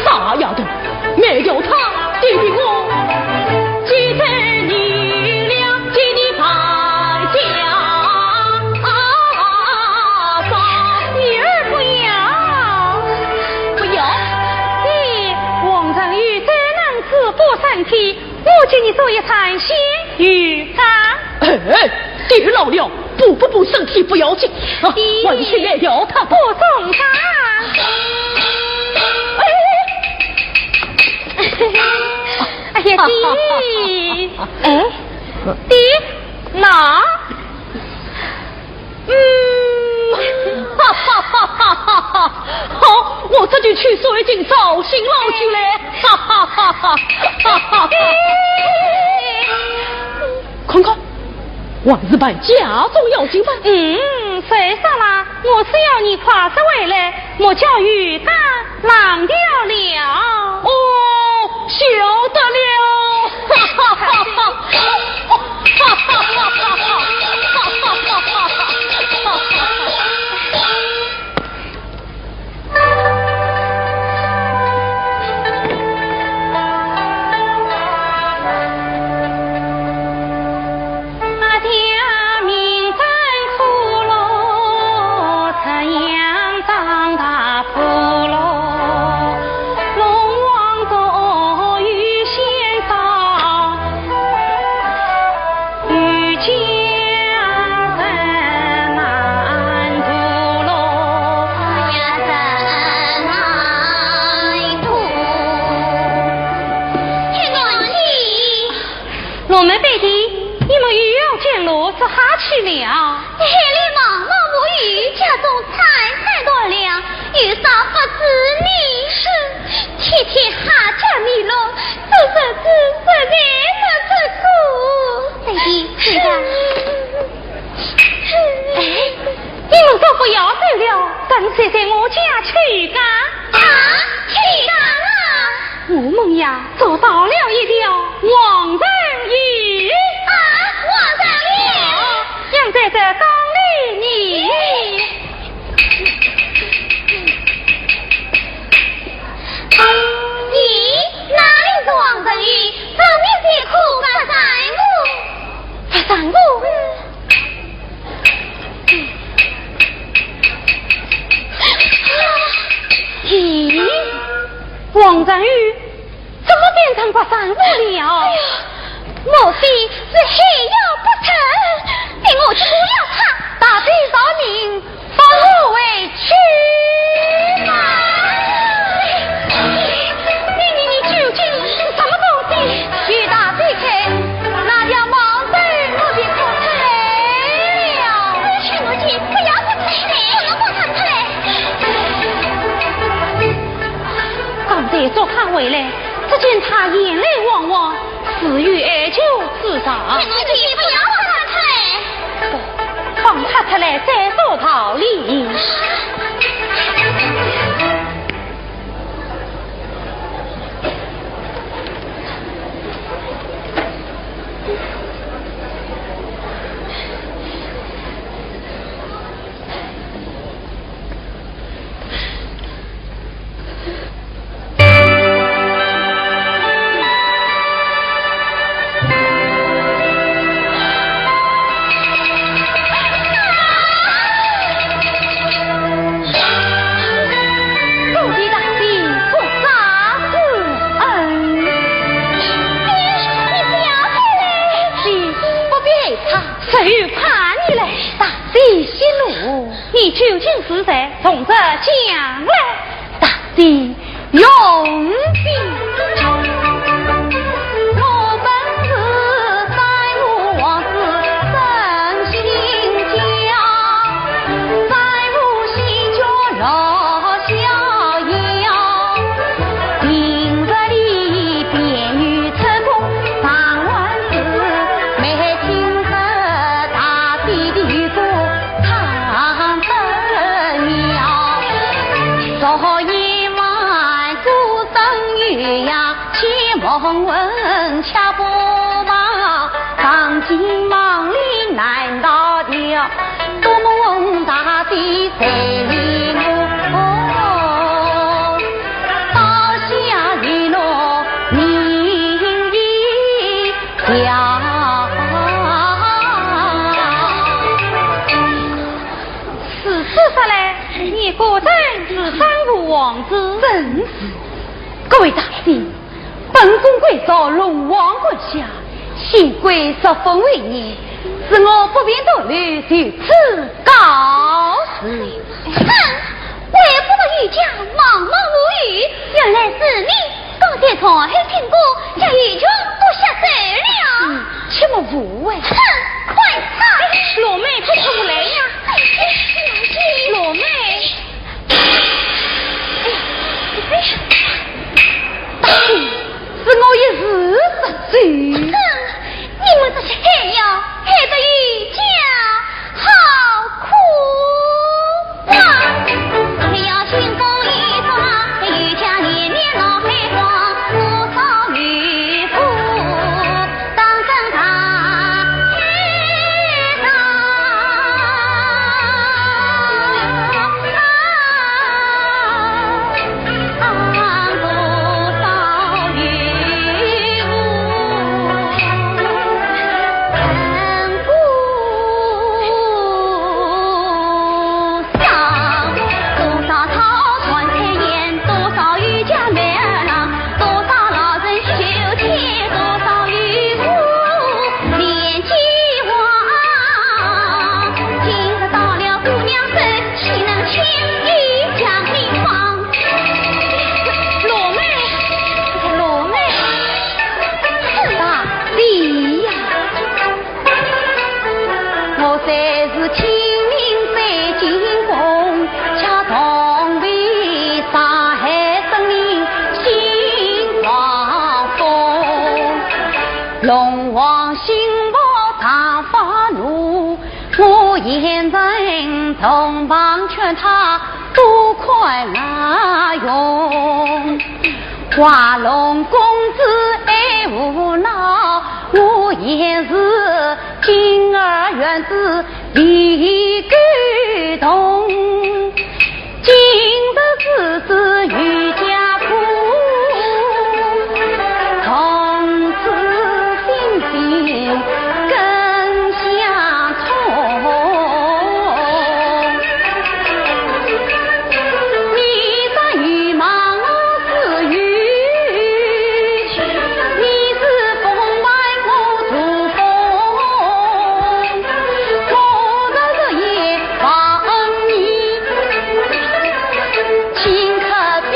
大丫头，没有他，弟弟我几代女良替你败家吧。女儿不要，不要！你王仁宇这能自不身体，我请你做一餐鲜鱼干。爹老了，不身体不要紧，完全也要他不送他。哎呀，爹，哎，爹，哪？好，我这就去说已经找新老去了，看看，万日办家中要紧办。谁说啦？我是要你跨着回来，莫叫鱼干浪掉了。哦，晓得了。谁在我家去干？去干啊！我们呀做到了一条王人鱼王人鱼养在这缸里你哪里是王人鱼？上面这苦不三五咦，王人鱼怎么变成不三五了？莫非是黑药不成？给我去了他，大地饶命，把我为去嘛！你究竟是什么东西？与大地看，那条毛贼我便看出来了。去母亲，不要不出来，不要不看出来。刚才说他回来，只见他眼泪汪汪，死于哀求自杀。去母亲，不要不看出来。放他出来再说道理。你究竟是谁？从这讲来，大地永定。我本是三五王子真心家，三五喜鹊乐逍遥，平日里便于春风上万字，每听着大地的雨歌。昨夜晚孤灯雨呀，且莫问下不忙，当今忙里难到了，多梦大地谁理我？刀下雨落明一条。此事说来，你果真是三五王子，真是。各位大帝，本宫贵遭龙王管辖，幸亏受封为业，使我不便多虑，就此告辞。为不得御驾茫茫无语，原来是你刚才从黑听过，将玉琼都吓走了。切莫误会。快猜！罗妹不出来呀！罗妹。大帝，是我一时失罪。你们这些害妖，害得御驾好苦啊！还要清风一放，御驾年年闹黑荒，多少女妇当真他黑上。龙王心抱大发怒，我现在从旁劝他不快拉用。华龙公子爱无恼，我也是今儿园子李感动。今日之事与家父，从此心心更相通。你在与忙是与，你是风外我主风，我日日夜望你，顷刻变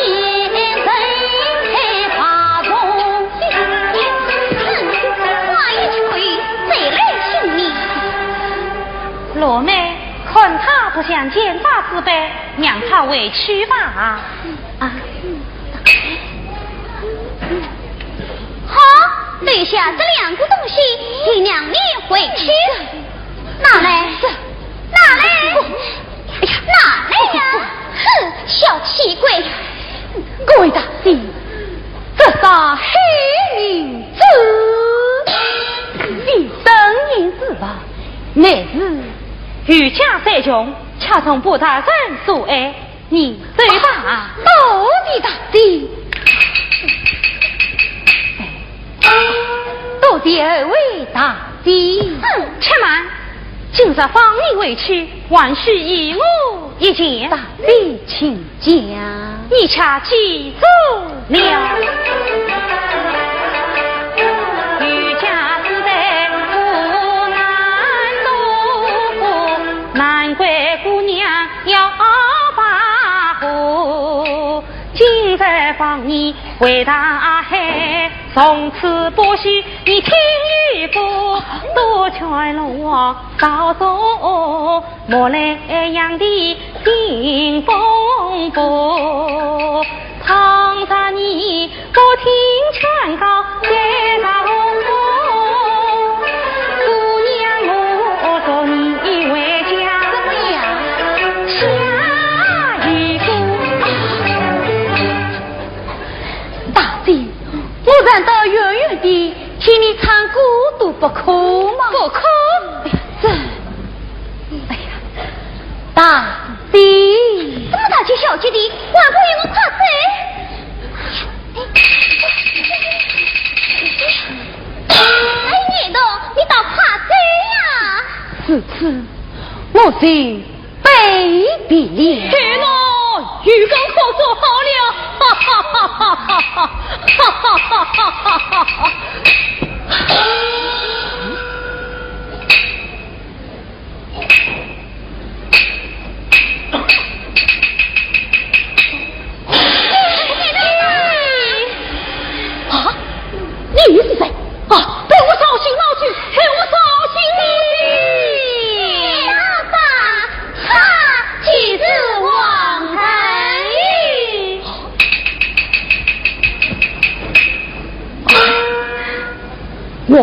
成开花丛。话一吹，谁来信你？罗妹，看他不像奸诈之辈，让他回去吧。好，留下这两个东西，给娘你回去。拿来，拿来，拿来呀！哼，小气鬼！各位大帝，这杀黑女子，你等言是吧？乃是余家再穷，恰从不大人所爱，你对吧？到底大帝，到底二位大帝，且慢，今日放你回去，还需以我一见。大帝请讲。你恰记住了。余家之代不难路，难怪姑娘要把护。今日放你回大海，从此不许你听渔夫，多劝龙王少做，莫来养的顶风波。倘若你不听劝告，该到我，姑娘我说你回家下一个。大帝，我难道远远地听你唱歌都不可吗？不可。这，哎呀，大帝，这么大气小气的，还不与我夸嘴？哎，你的，你倒夸嘴呀！此次我是被逼了。天哪，鱼缸可做好了，哈哈哈哈哈哈，哈哈哈哈哈哈。啊，你是谁？啊，陪我烧心闹去，陪我烧心闹去。阿爸，他岂是王人？我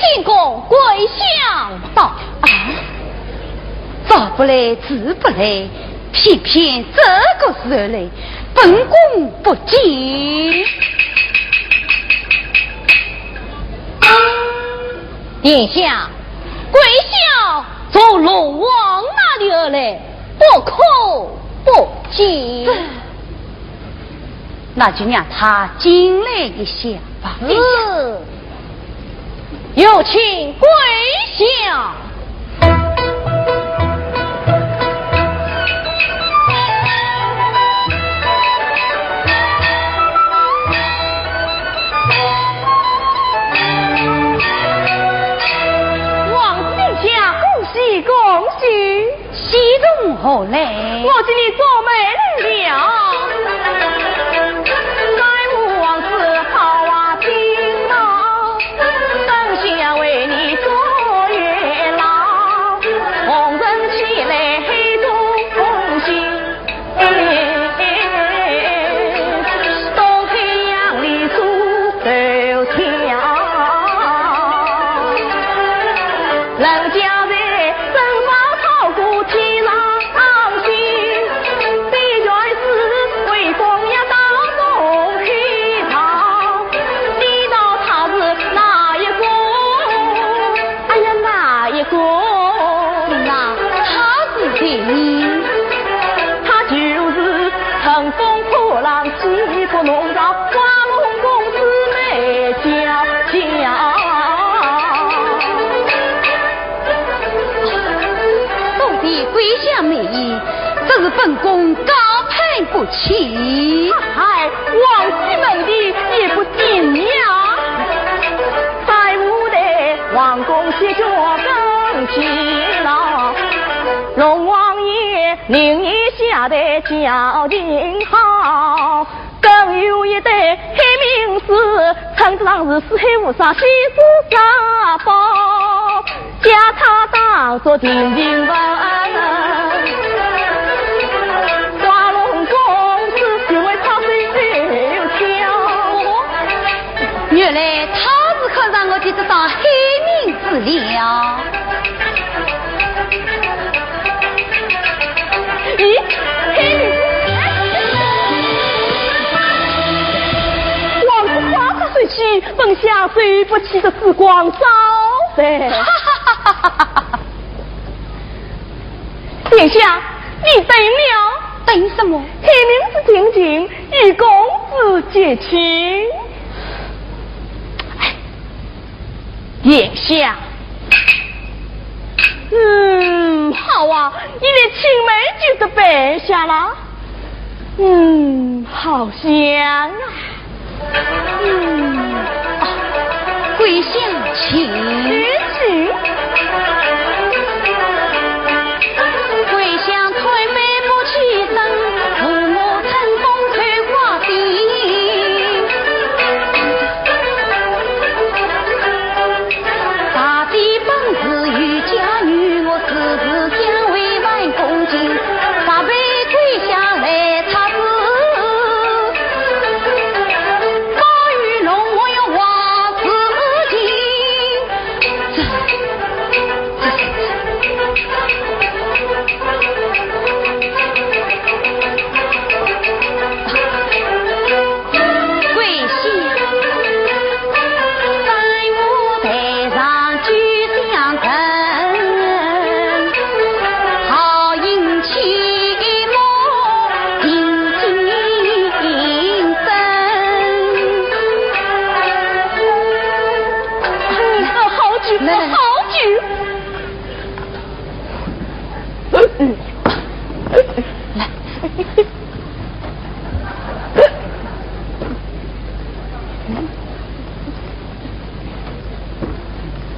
天公跪下道：“啊，早不来，迟不来，偏偏这个时候来，本宫不敬。”殿下，跪下从龙王那里而来，不可不敬。那就让他进来一下吧。有请跪下。恭喜！喜中何来？我今你做媒来了。在武王子好啊金毛，等下为你做月老，红人起来黑中心，东太阳里数头条，人家。西府农庄，花龙公子美娇娇。到底跪下美意，这是本宫高攀不起。哎，王妃们的也不敬呀。在屋内，王公歇脚更气了。龙王爷令你下得叫定好。更有一对黑名士，称之上是四海无上，西施沙包，将他当作定情文。花龙公子就为他水手跳，原来他是可让我的这张黑名字了。咦，黑名字？水起，本下水不起的时光早噻。殿下，你等了？等什么？黑名字定情，与公子结亲。殿下，好啊，你的青梅就得办下了。好香啊。跪下请。跪下推眉不起身，父母乘风吹花地。大地本是与家女，我时时将为万恭敬。大辈跪下来他是。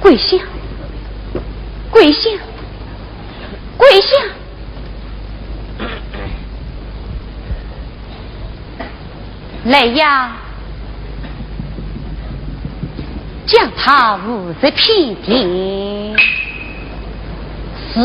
跪下，跪下，跪下！来呀，将他捂在偏殿。是。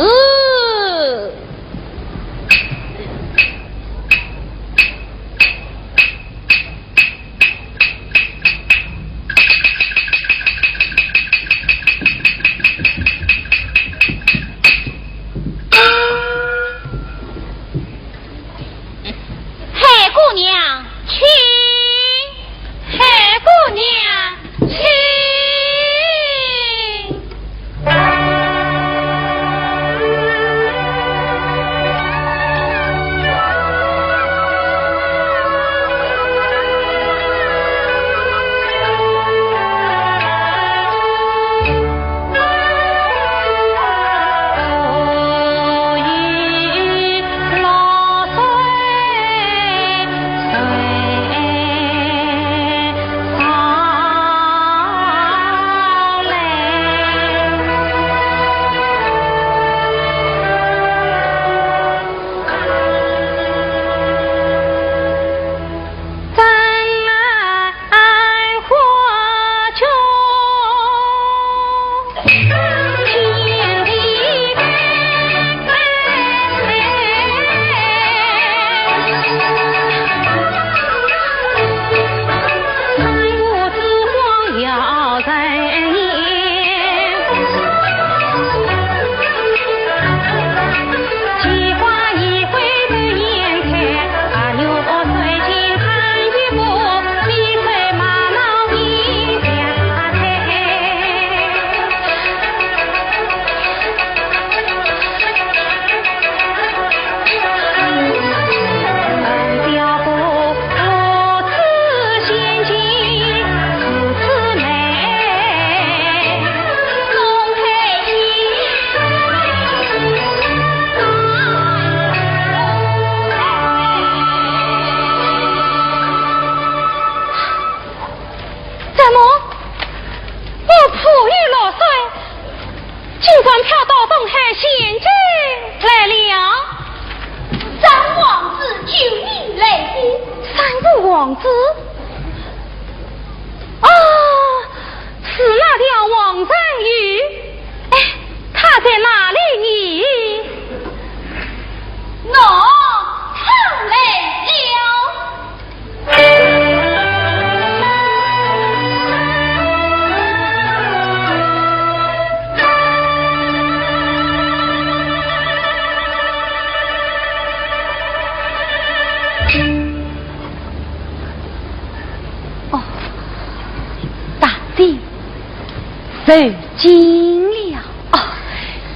走进了啊，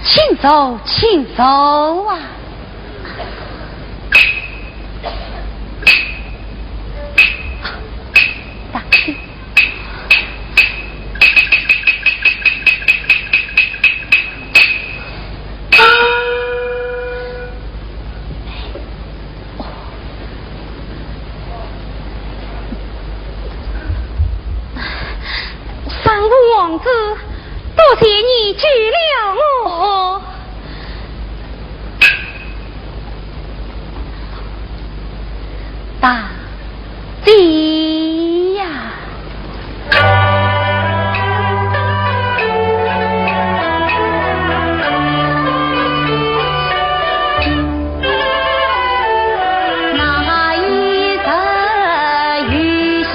请走，请走啊！打开。三五王子，多谢你救了我。大姐呀！那一日雨下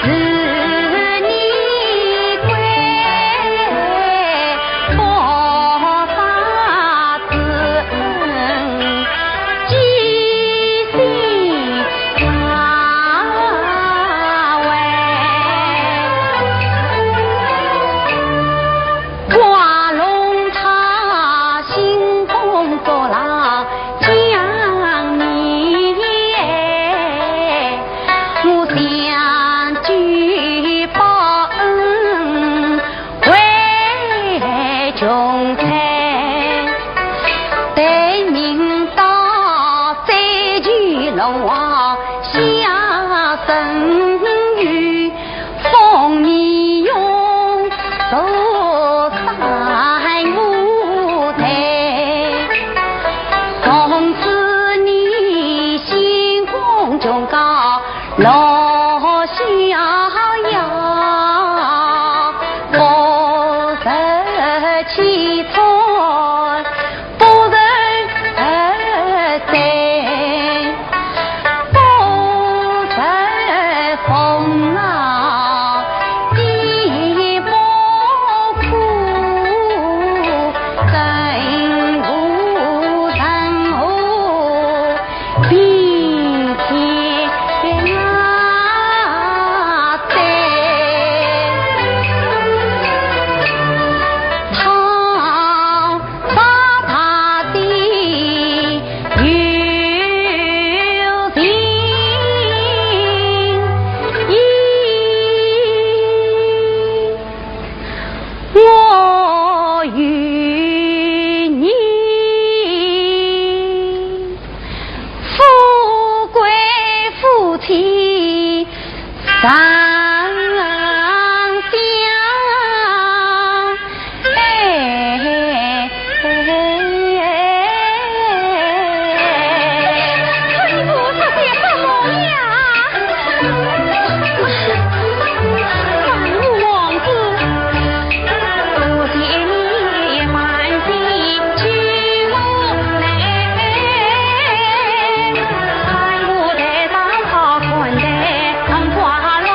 是你归，佛法子记心他为，挂龙塔兴风作浪将你耶，我想举报恩为穷财，对明道再举龙王下生于风你用走三五台，从此你心公中高老逍遥，不得其错，不得在，不得风浪地不苦，更无人后并天啊在，他把他的有情我与你富贵夫妻三相，师傅，这些什么呀？三五王子，多谢你满心去我来，看我在当好看待，红花龙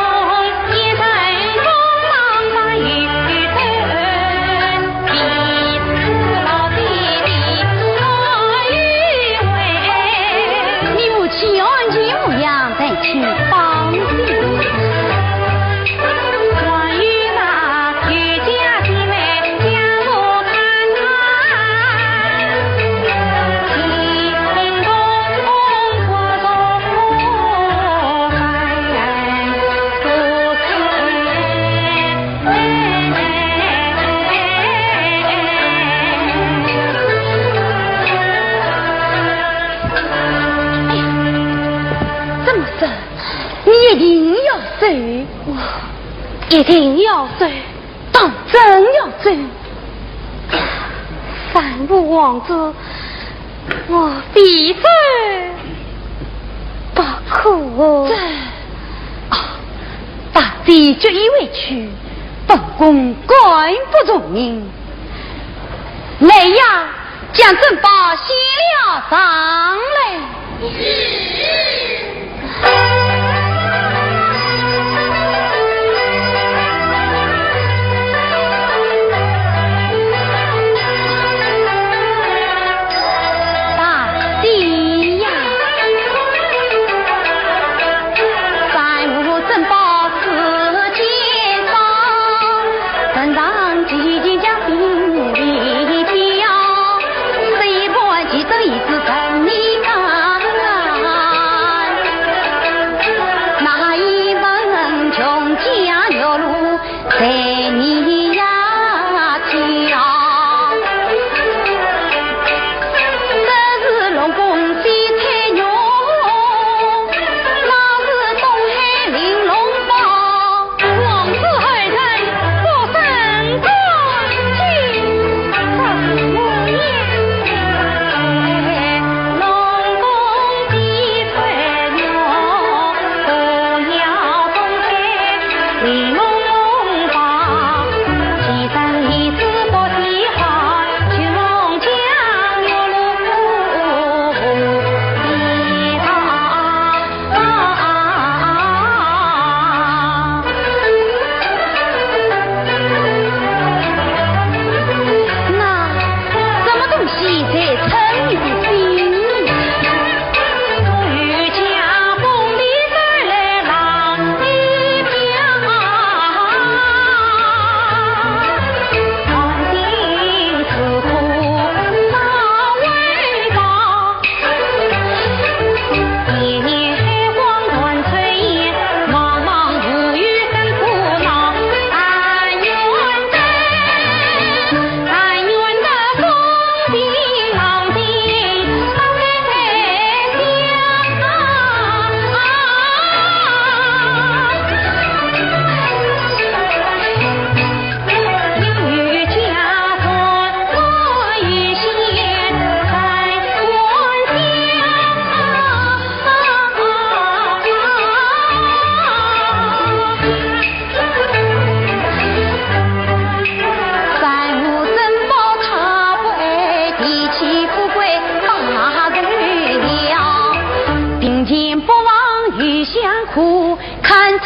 一身锋芒满于身，彼此老弟弟我与会。你母亲安全无恙，再去放心。关于那渔家姐妹将我看心中火中这么说，你一定要走，一定要走，当真要走。三五王子，我必走不可。这啊，大姐决意委屈，本宫该不容忍。来呀，将珍宝献了上来。大姐呀，三五珍宝世界上，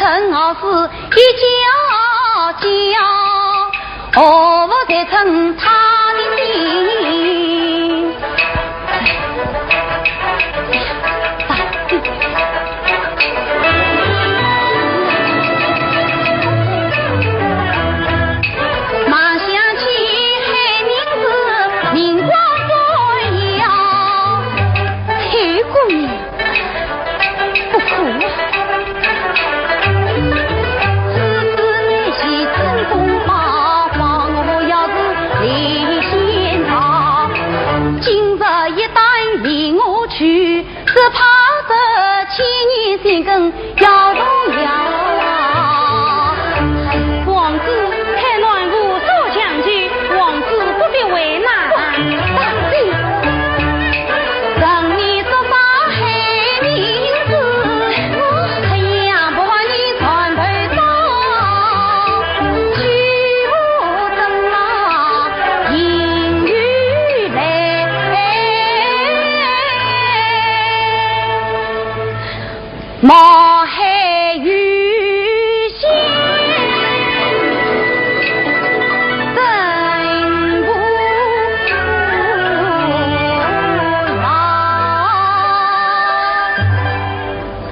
生傲视一家家，何不再称他的名？马想起海名字，名光重要，崔姑娘不可啊！只怕这千年心根要动摇。王子开暖壶所将军，王子不必为难。等你说法黑名字，太阳不把你传回到，去无争啊，阴雨来。毛海雨仙真不老。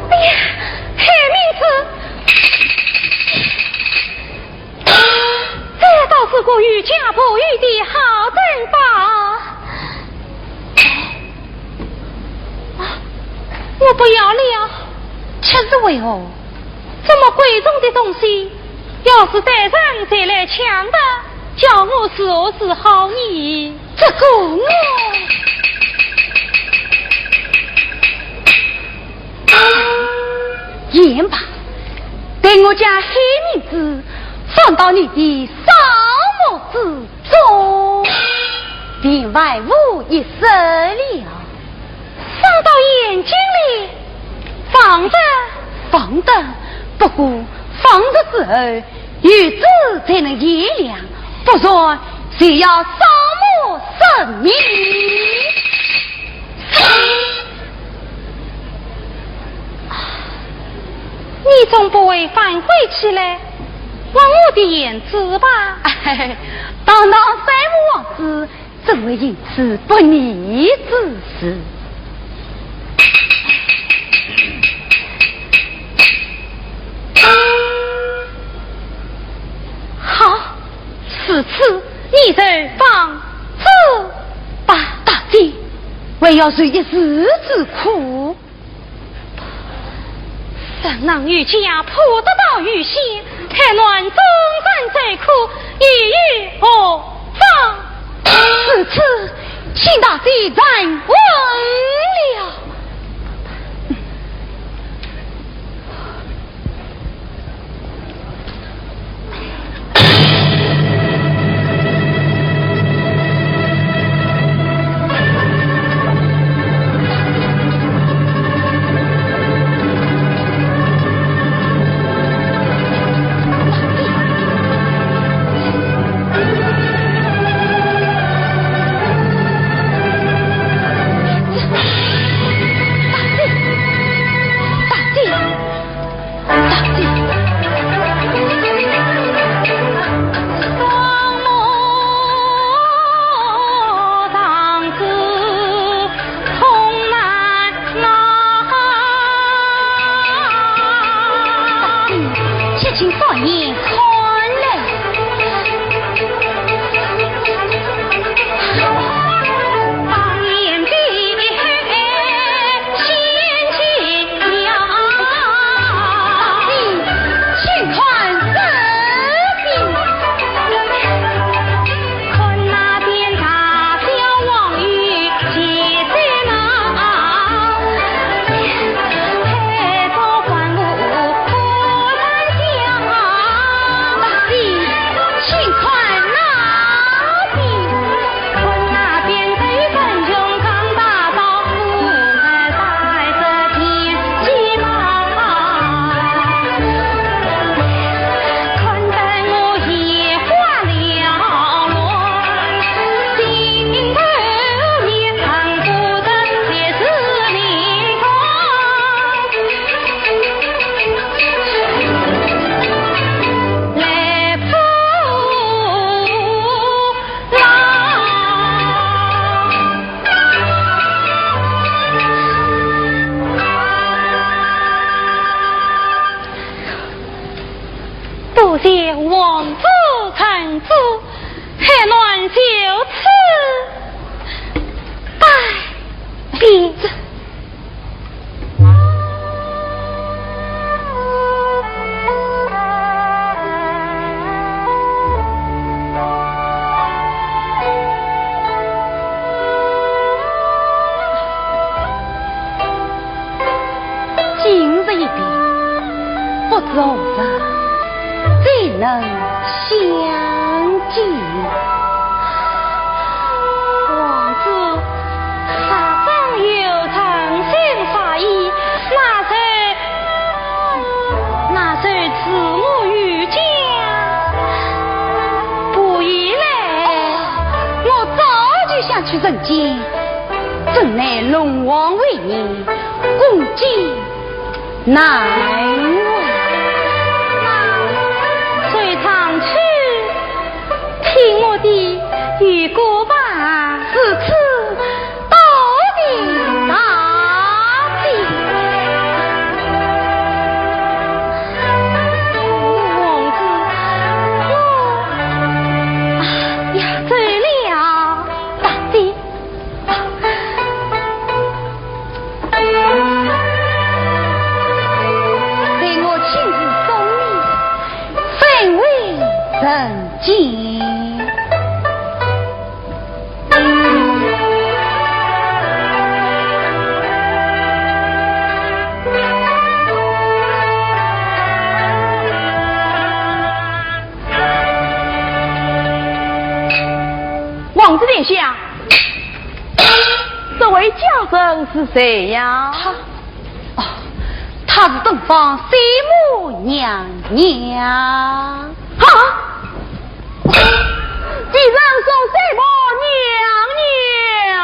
哎呀，海名字，这倒是个与家婆遇的好珍宝。我不要了。却是为何？这么贵重的东西，要是带上再来抢的，叫我是何是好呢？这个我言吧，给我将黑名字放到你的沙漠之中，便万无一失了。放到眼睛里。放的，不过放的时候，日子才能炎亮，不然谁要沙漠生命？你总不会反悔起来忘我的言辞吧？堂堂三母王子，怎会因此不义之事？好，此次你就放肆吧，大姐，为要受一时之苦。上郎与家破得到雨歇，太乱终身最苦，意欲何方？此次请大姐再问了。还暖就此，拜别子。今日一别，不知何日再能相见。王子他方有诚心法意，哪谁赐我御驾？不宜嘞，我早就想去人间，正乃龙王为你共进难为。随常去听我的预告吧。此次到底大吉。王子，我呀走了，大姐。给我亲自送你，分为人间。王子殿下，这位家人是谁呀？她是东方水母娘娘。哈！既然说水母娘娘，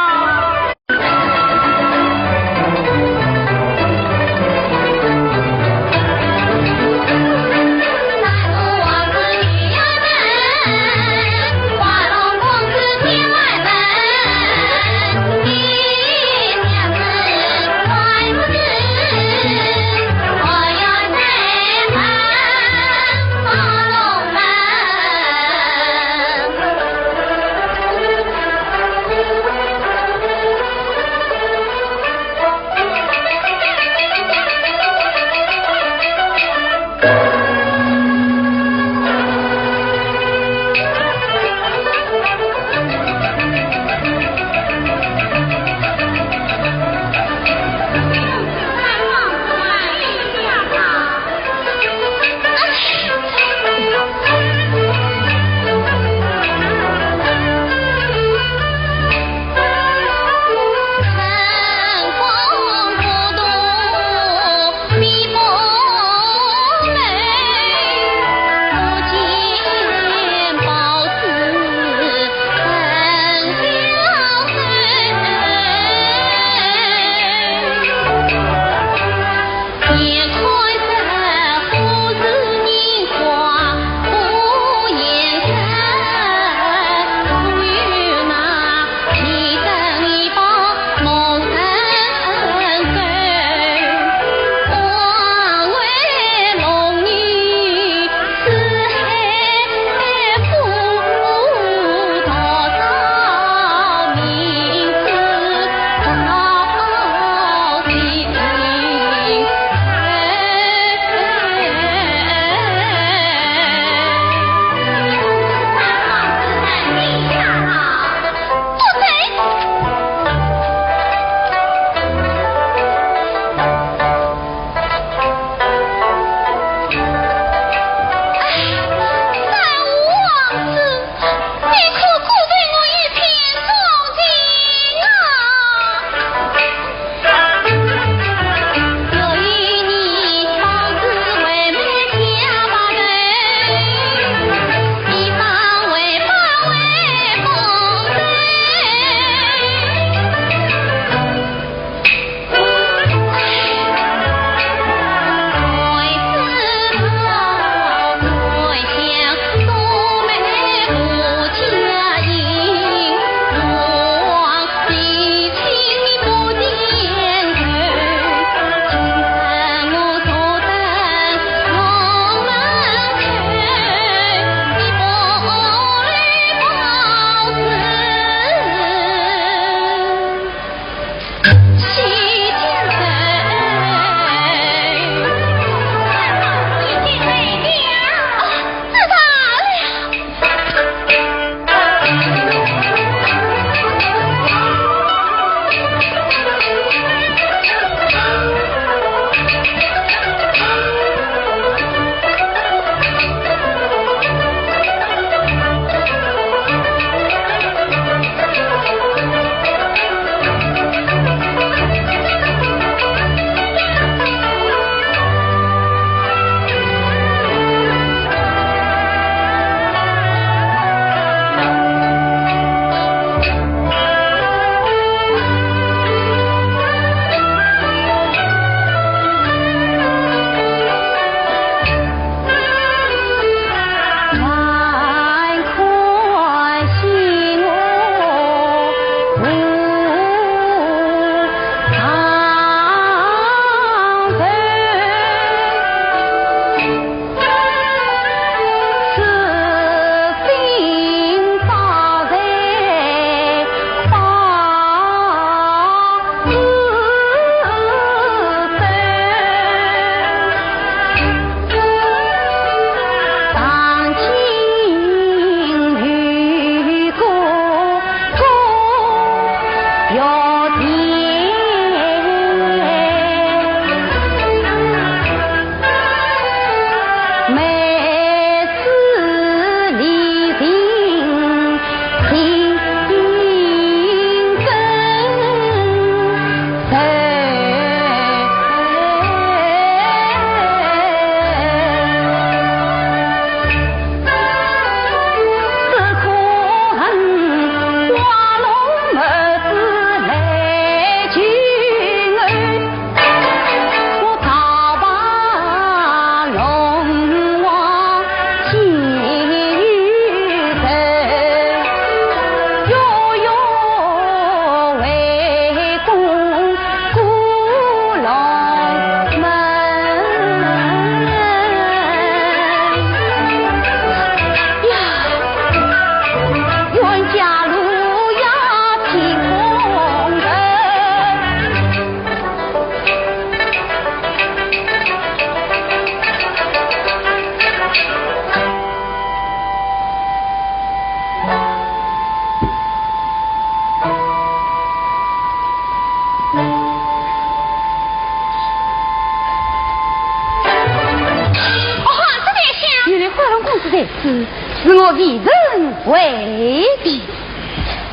未必。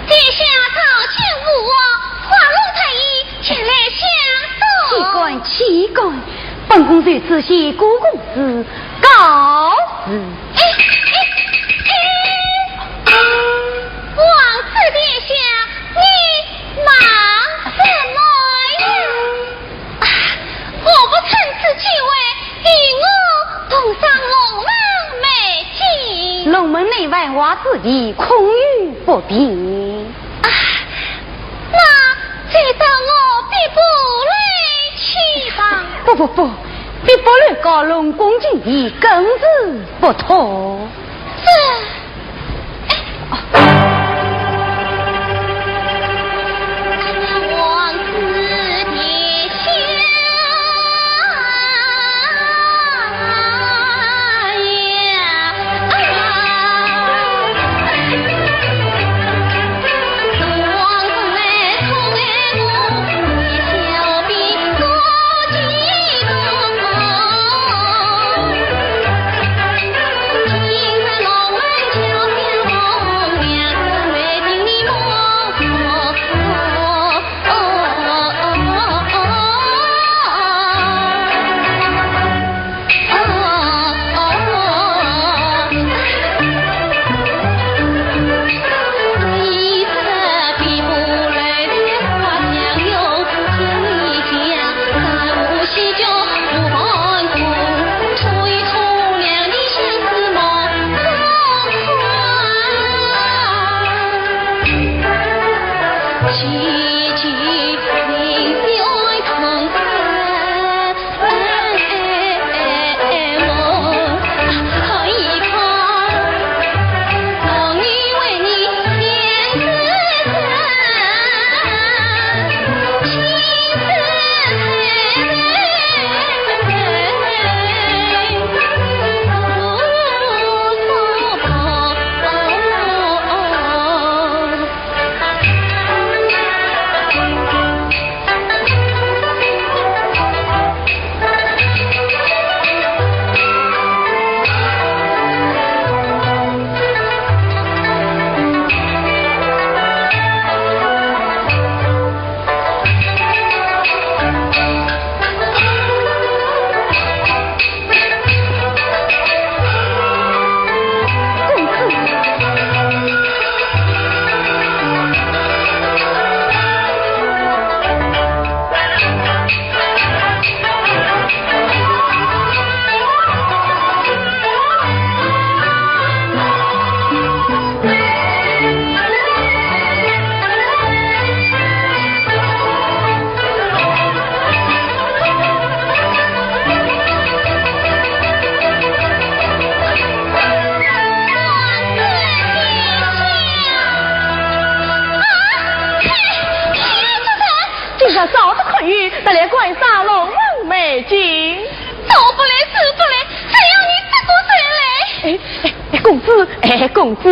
殿下早请父王花龙太医前来相送。岂敢！本公主此系姑公子告辞。王子殿下，你忙什么呀？我不趁此机会与我同上龙门美景。龙门内外娃子弟，空语不定。那这等我必不来去吧。不，必不论高龙恭敬的，更是不妥。是。王子殿下呀，王子来宠爱我，你小比多几个。今日龙门桥边红娘子为定你梦。少子困于得来观赏龙门美景，走不来，死不来，只要你这个谁来？公子，公子，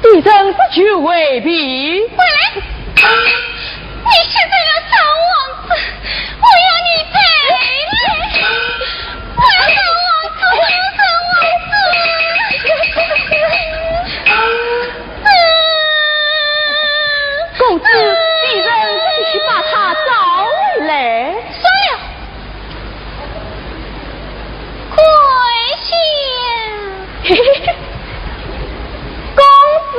地震不去未必。回来，你现在要找王子，我要你陪来，我要找王子，我要找王子。公子，地震必须把他找回来。说了，跪下。公子，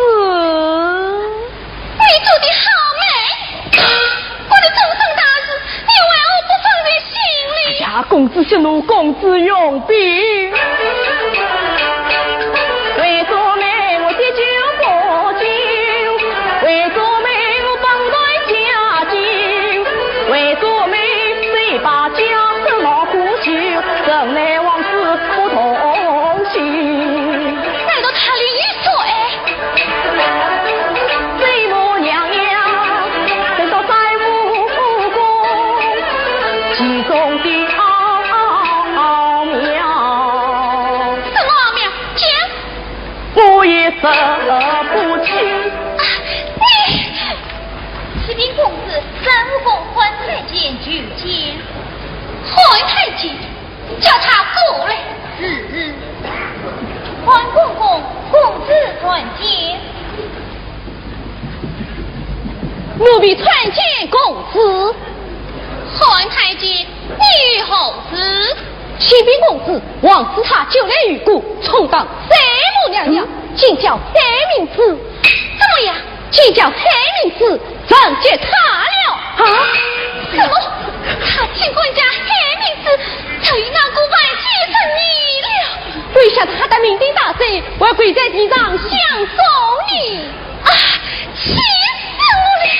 你做的好美，我的终身大事，你为何不放在心里？呀，公子息怒，公子用兵。为做媒我的酒不敬，为做媒我帮带家境，为做媒谁把家事劳苦修，怎奈王子不同心。难道他淋雨水？谁母娘娘等到再无复公，其中的奥妙。什么奥妙？讲。我也说不清。你，启禀公子，三武公还太监举荐。还太监，叫他过来。欢公公，公子传见。奴婢传见公子。汉太监，你何事？启禀公子，王子他9年于故，充当三母娘娘，竟叫黑名字。怎么样？竟叫黑名字上接他了啊！什么？他请官家黑名字，他与那古板结成你了。为下他的酩酊大醉，我要跪在地上相送你啊！气死我了！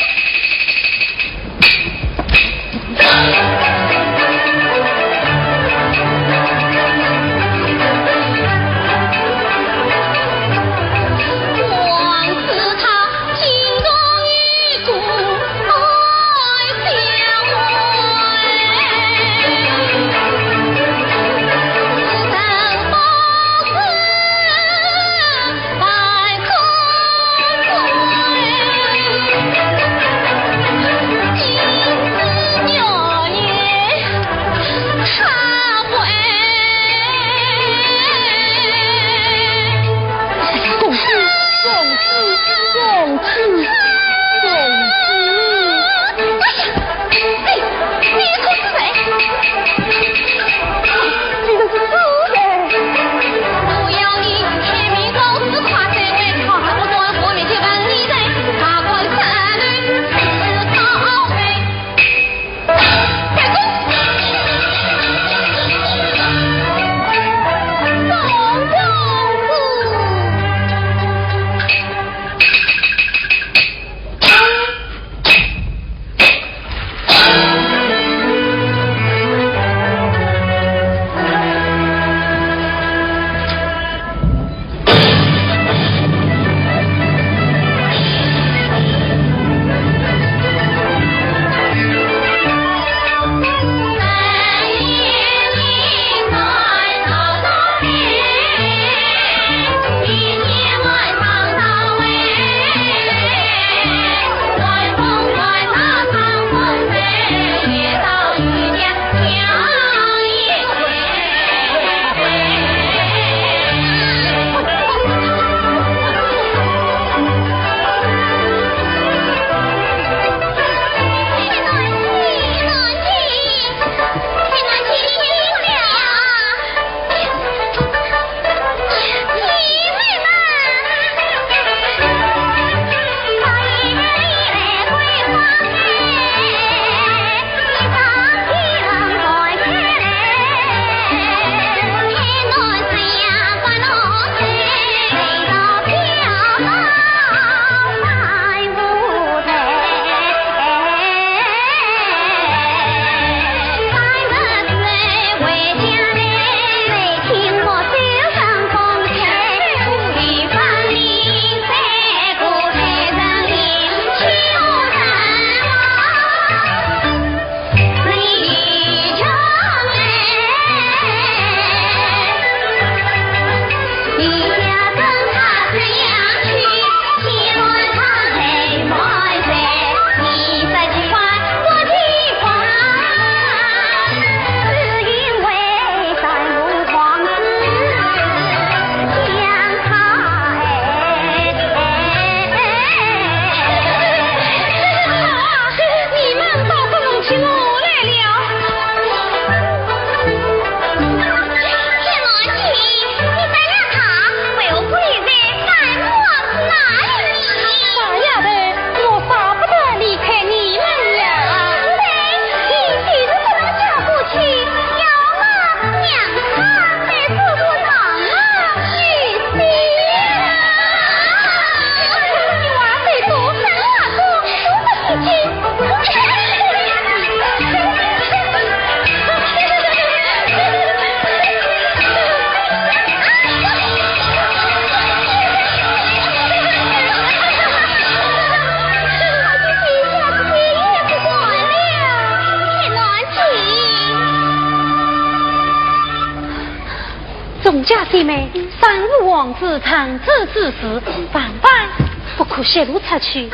众家弟妹，三五王子长子之事，万万不可泄露出去。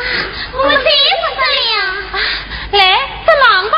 我们这不得了，来，这忙吧。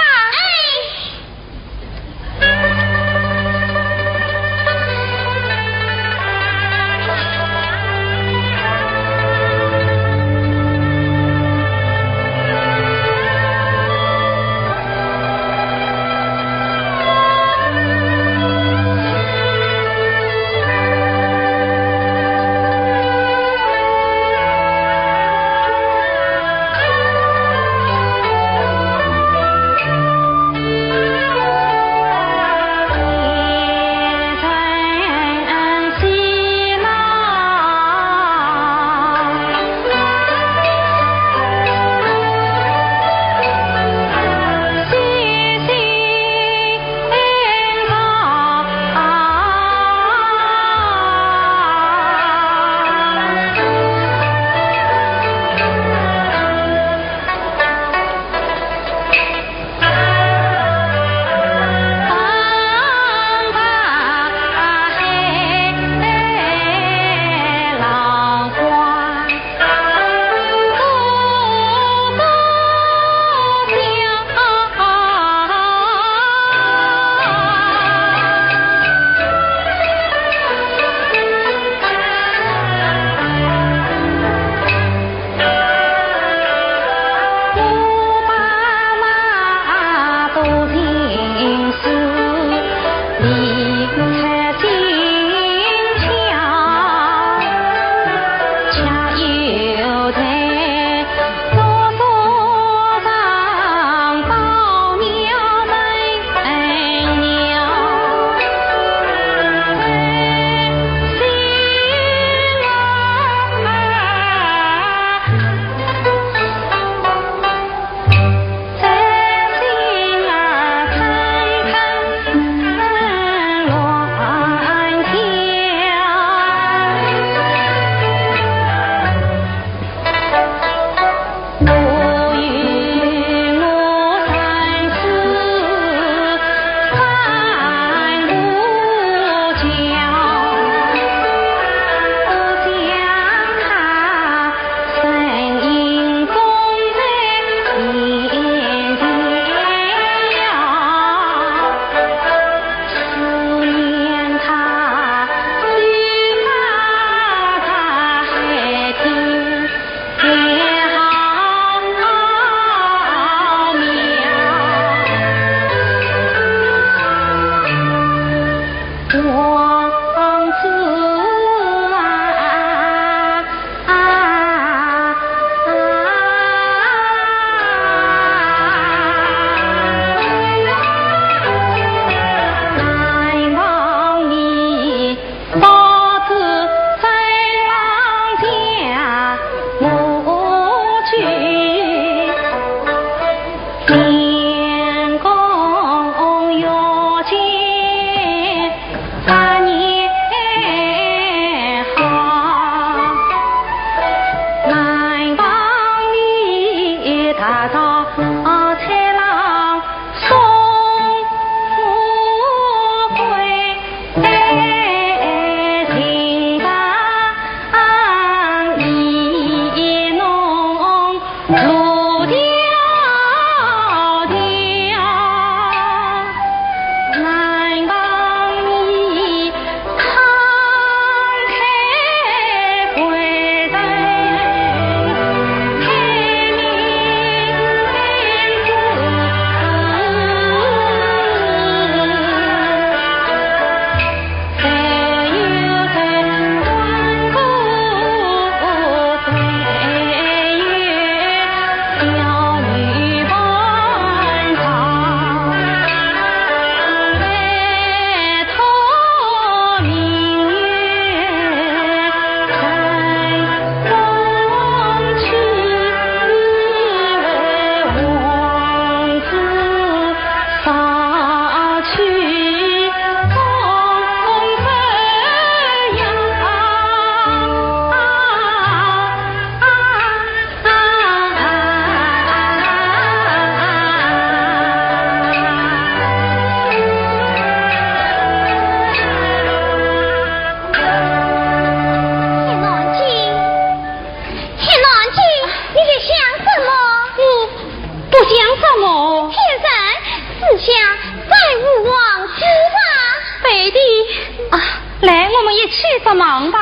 去着忙吧。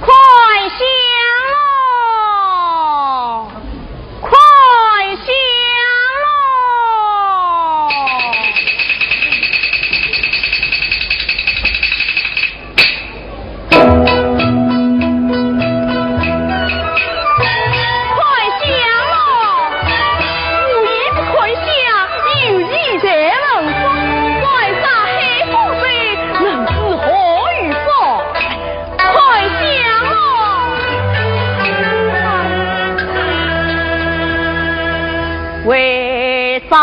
快下喽！快下喽！为找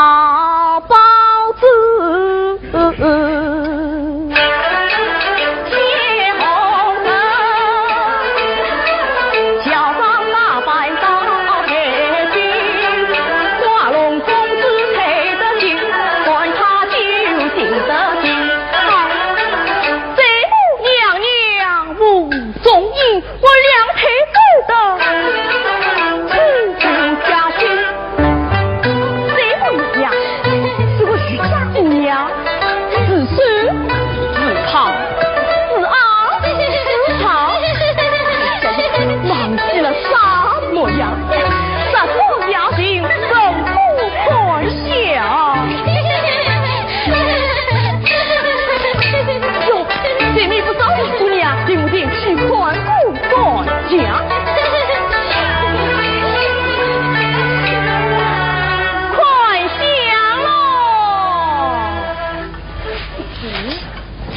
包子接红灯，小张大摆到黑金，花龙公子配得进，管他就进得进。这母娘娘无踪影，我两腿走的。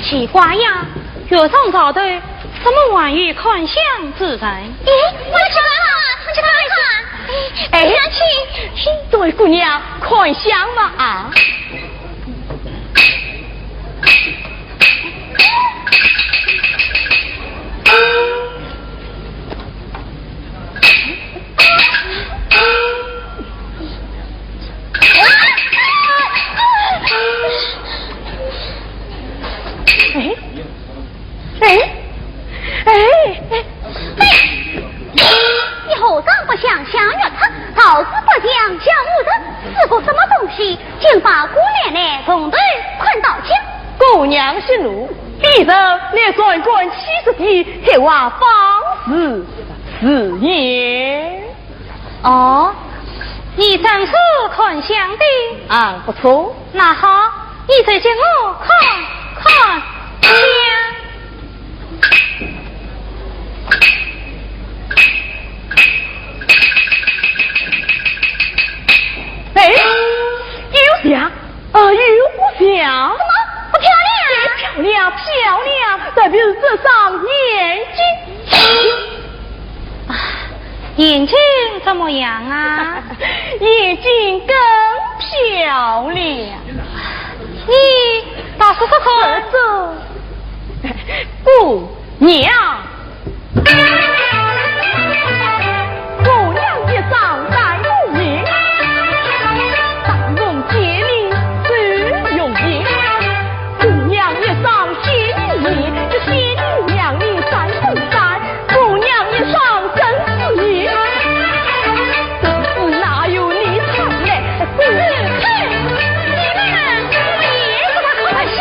奇怪呀，月上找对，怎么晚于看相自在？哎，我去看看，哎，娘亲，这位姑娘看相嘛啊？你和尚不想相约他，老子不讲相母的，是个什么东西？竟把姑娘来同对困到家。姑娘息怒，一人你专管70地，还话方式是也。哦，你真是看相的啊，不错。那好，你再见我看相。哎，有像啊，有不像？什么不漂亮？漂亮，漂亮，代表这双眼睛。眼睛怎么样啊？眼睛更漂亮。你倒是说看这姑娘。姑娘一上戴木银，大容结命最容易。姑娘一上金银，这仙女两命三不三。姑娘一上真是银，真是哪有你惨嘞？姑娘，嘿，你们也这么可笑？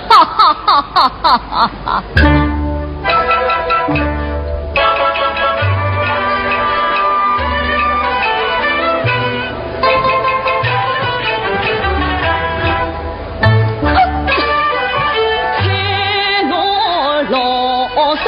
哈哈哈哈哈哈！天落落水。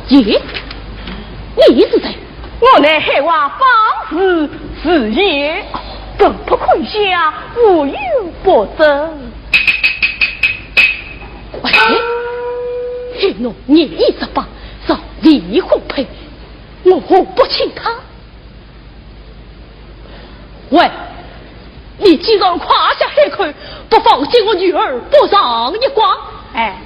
爷，你是谁？我乃黑娃方氏是爷，更不愧下无有不争。喂，黑奴年已18，早离婚配，我不请他。喂，你既然夸下海口，不放心我女儿不上一卦？哎，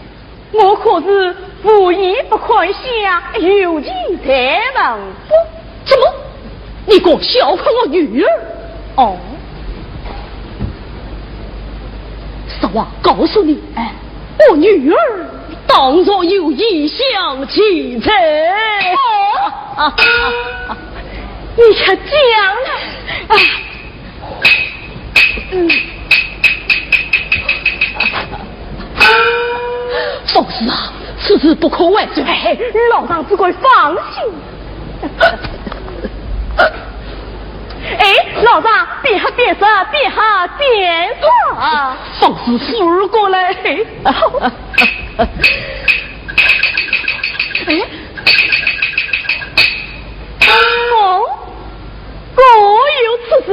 我可是无意不宽下，有情才能不？怎么？你给我小看我女儿？哦，实话告诉你，哎，我女儿当作有意相倾城。哦，你可讲了，啊。凤师啊，此事不可外传，老丈只管放心。哎，老丈，别哈别杀，别哈别杀！凤师扶儿过来。哎，我有此事。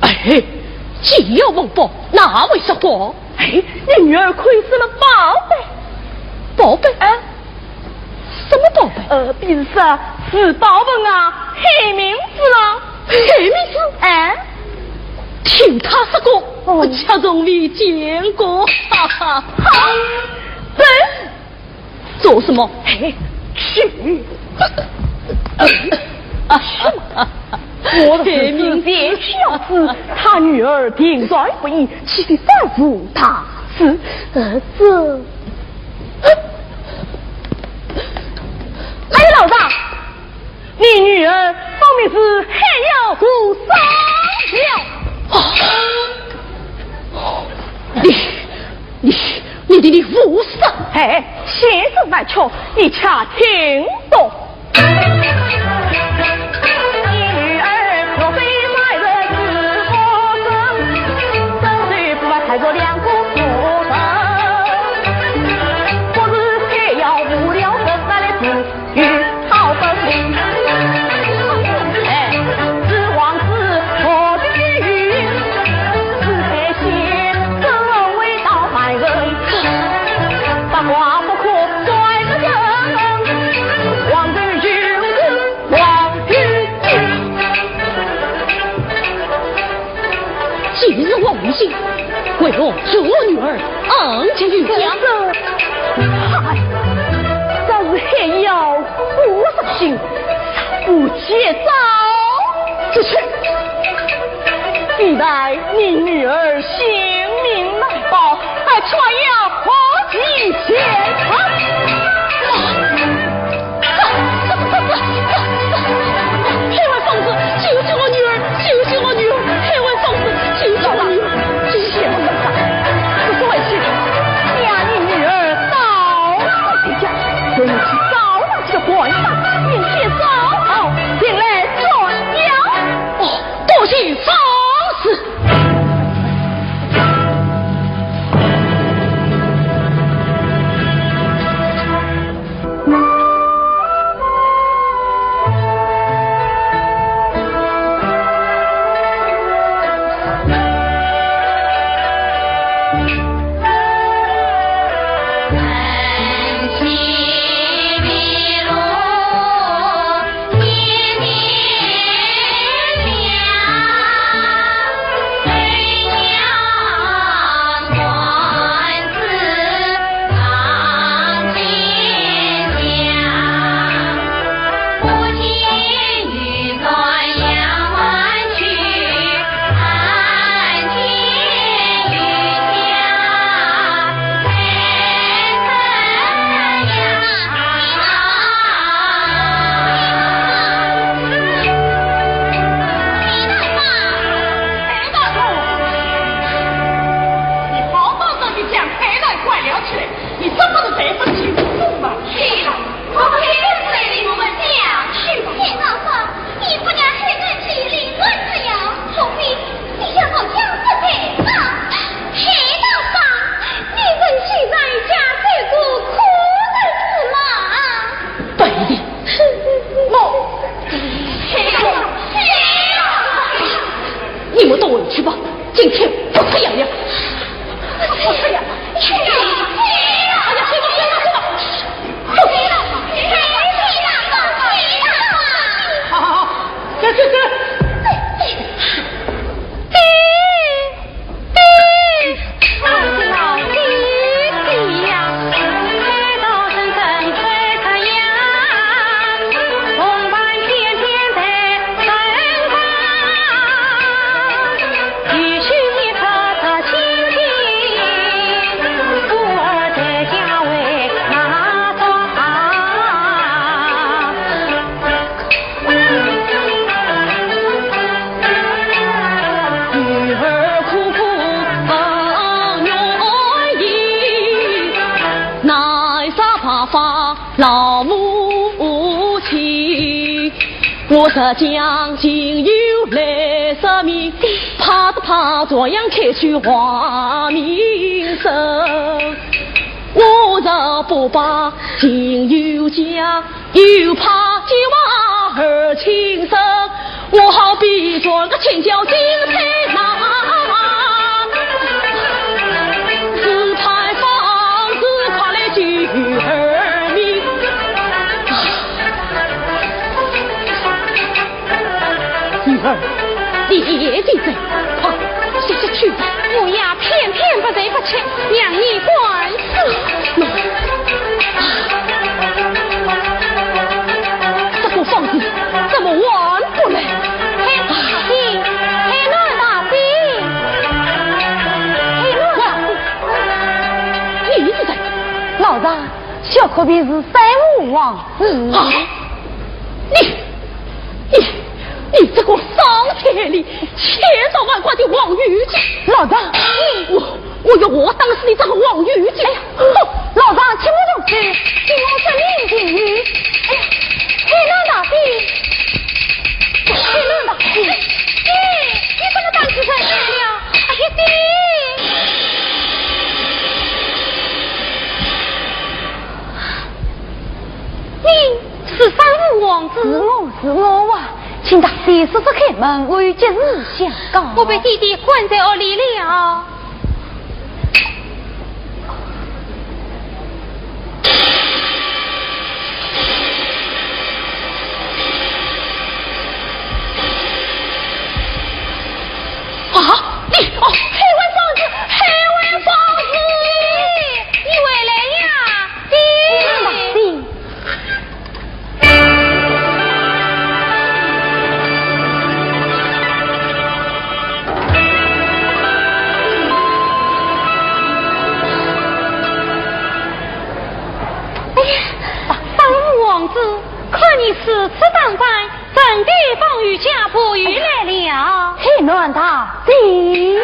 哎，既要蒙报，哪为说谎？哎，你女儿亏失了宝贝。宝贝？啊？什么宝贝？比如说是宝本啊，黑名字啊。黑名字？哎，听他说过，我恰从未见过。哈哈哈！对，做什么？哎，去。我的名节孝子，他女儿定然不义，岂非反复大事？这。哎，老大，你女儿方面是还要负伤了。你负伤？哎，先生来瞧，你恰听懂。太多两股不分，我是还要无聊的来的子与好本领。哎，指望是我的运，是太些真为到凡人，八卦不可拽个人，望着君子望于今日我无心。为我助我女儿昂起于江，嗨，这是还要不死心，不切早之去，必待你女儿性命难保，还传要何其前程。这位疯子，救救我女儿！救救我女儿！这位疯子，救救我女儿！对不起，早上这个官上，明天早好前来转阳。哦，多谢方师。发老母亲，我这将今有来生命，怕不怕这样开去华民生？我这不把今有家，又怕今晚儿轻生。我好比做个千脚金钗郎，自派房子快来救儿命。女儿，你也得走，快下去吧。我呀，偏偏不得不去，让你管事。这个房子怎么完不来？老大，小可比是三五王子。啊！你这个丧千里千刀万剐的王玉姐！老大，我要我当时你这个王玉姐！哎呀，老大，请我同志，请我这面金玉。哎呀，黑龙大弟，黑龙大弟，你怎么当起成这了？哎呀，弟！你是三五王子？是我啊！请大弟说说开门，我有件事想讲。我被弟弟关在屋里了。黑文房子，你回来呀，弟！可你此次当班，怎地风雨家破雨来了？黑乱大弟，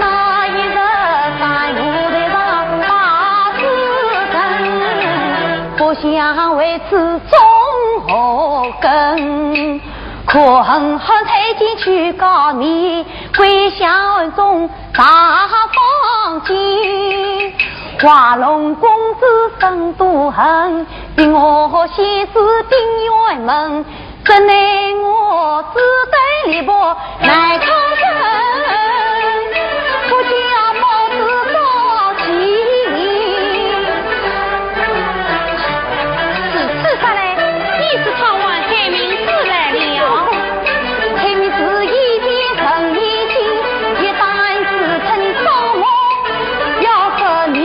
那一日在舞台上把子等，不想为此种祸根，可恨恨才进去告密，归乡中大放金。华龙公子生多恨，逼我先是定院门，这奈我只得离波来抗争，不将帽子高起。此次下来，你是唱完黑名字来了。黑名字一边成一情，一旦是成双我要和你。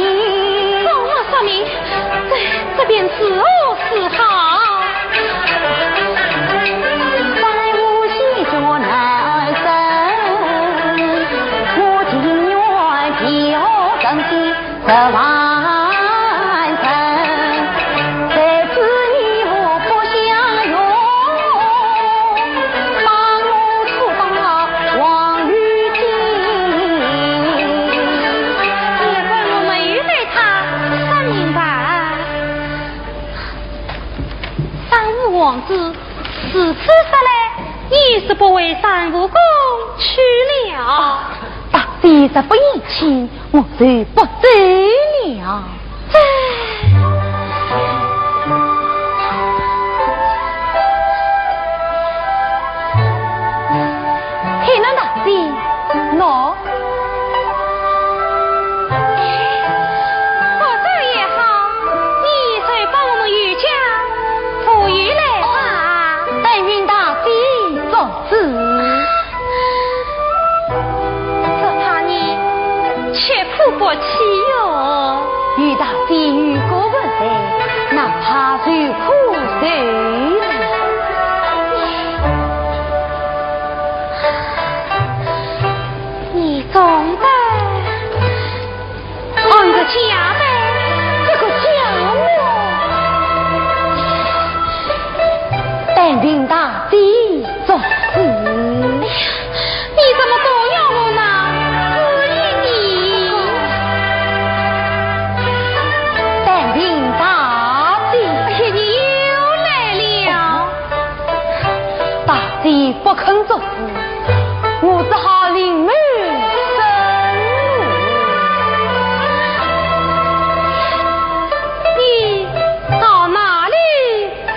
这便是是好，在无锡做男生，我情愿漂上去10万层，在此你我不相容，把我出到王玉京。一会儿我们又对他说明白。王子，此次说来，你是不为三武公去了？大弟这不义气，我就不走了。黑龙大弟，喏。不起哟！遇大弟遇过不在，哪怕受苦受你总得按个家呗，这个家么？但愿大弟做事。你怎么不要我呢？不肯做事，我只好临门生你到哪里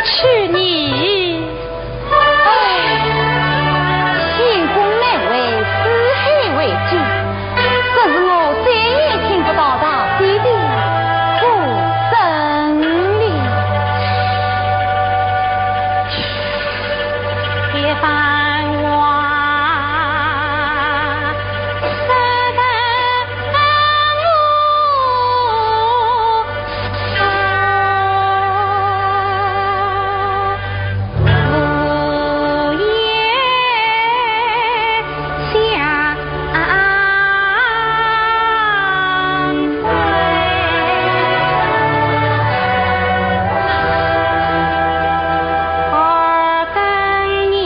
去你？哎，新婚难为四海为家，这是我再也听不到大地的苦声里。别烦我，舍得我无言相会。二更夜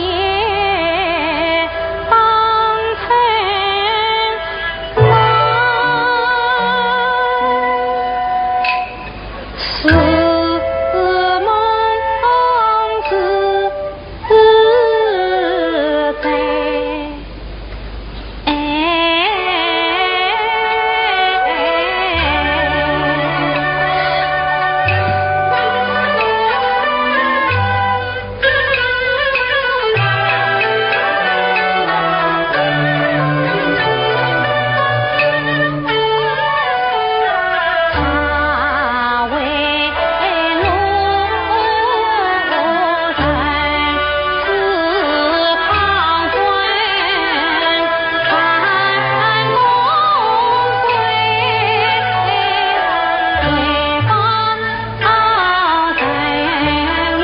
当春梦，似梦自在。他为路人似旁观，看公归，对方人面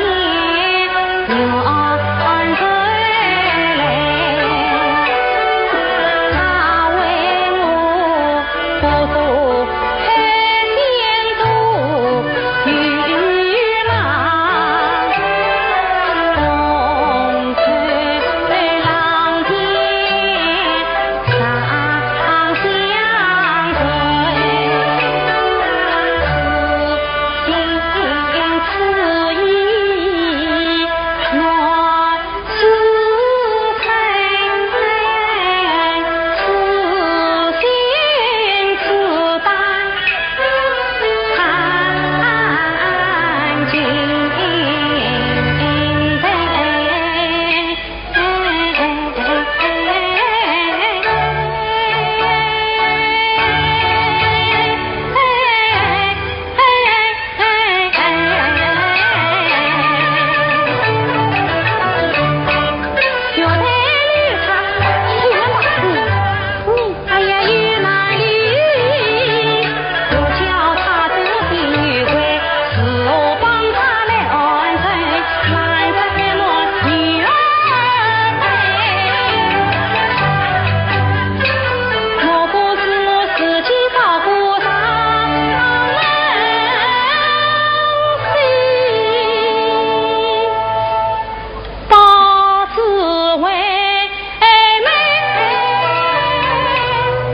有恩追来，他为我不做海鲜做鱼郎，风吹浪尖上相随，此心此意我是猜，此心此胆看尽有台绿茶，去了哪里？哎呀，有哪里？我叫他做地位，是我帮他来安身，难得我女儿我不是我自己照顾上门心，倒是为妹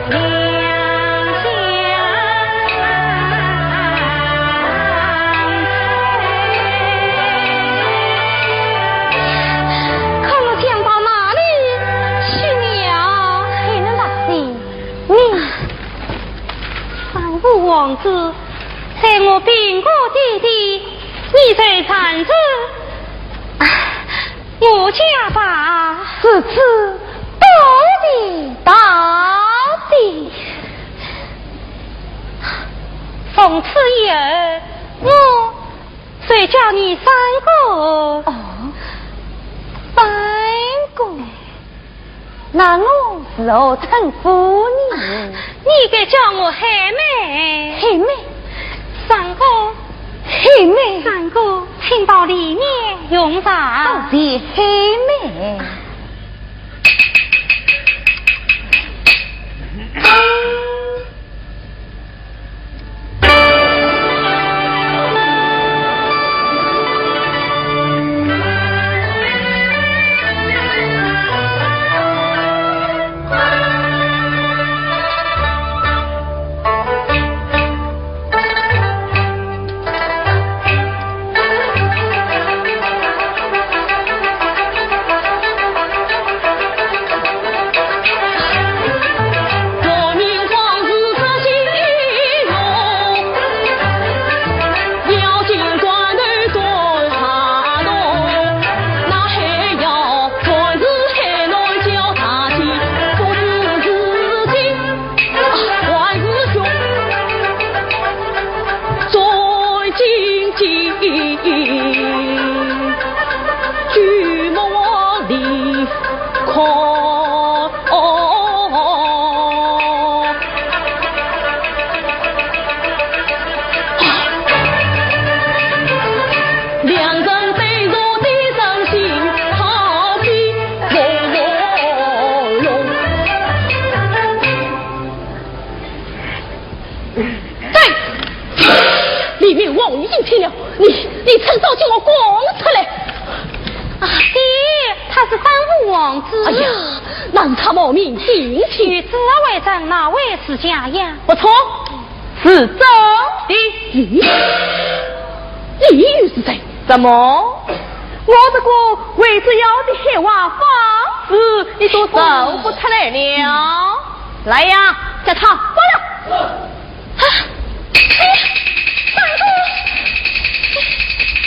两相可我想到哪里去了？还能哪里？你上父王子，在我病过弟弟，你在产子，我家吧。这次到底到底，从此以后，我虽叫你三哥，哦，三哥，那我是何称呼你？你该叫我海妹。黑妹，三哥，黑妹，三哥，请到里面用到茶。底黑妹。里面王已经听了，你趁早将我滚出来！啊，爹，他是三虎王子。哎呀，让他冒名定亲，与此为证，哪位是假呀？不错，是真的。你又是谁？怎么？我这个为之要的黑娃方子，你都搜不出来了？来呀，叫他过来！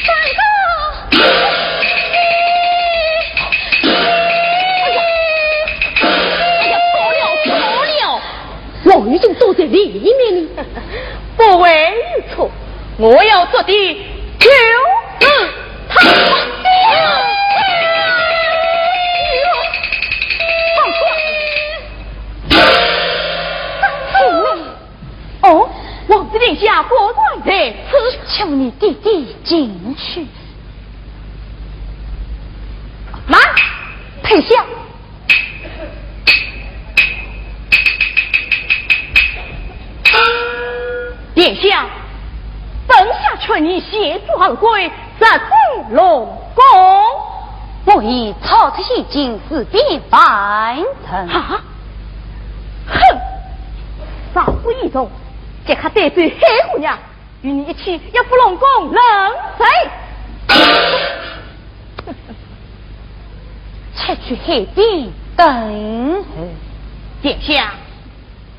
三哥，我已经躲在里面了，不为有错，我要做的就是他。哦，王子殿下果然在此，求你弟弟进去。来，配下。殿下，本下劝你协助而归，实在龙宫。我已操他已经自便完成。啊！哼！少不义重，即刻得罪黑姑娘，与你一起要不龙宫冷水。才去海边等候。殿下，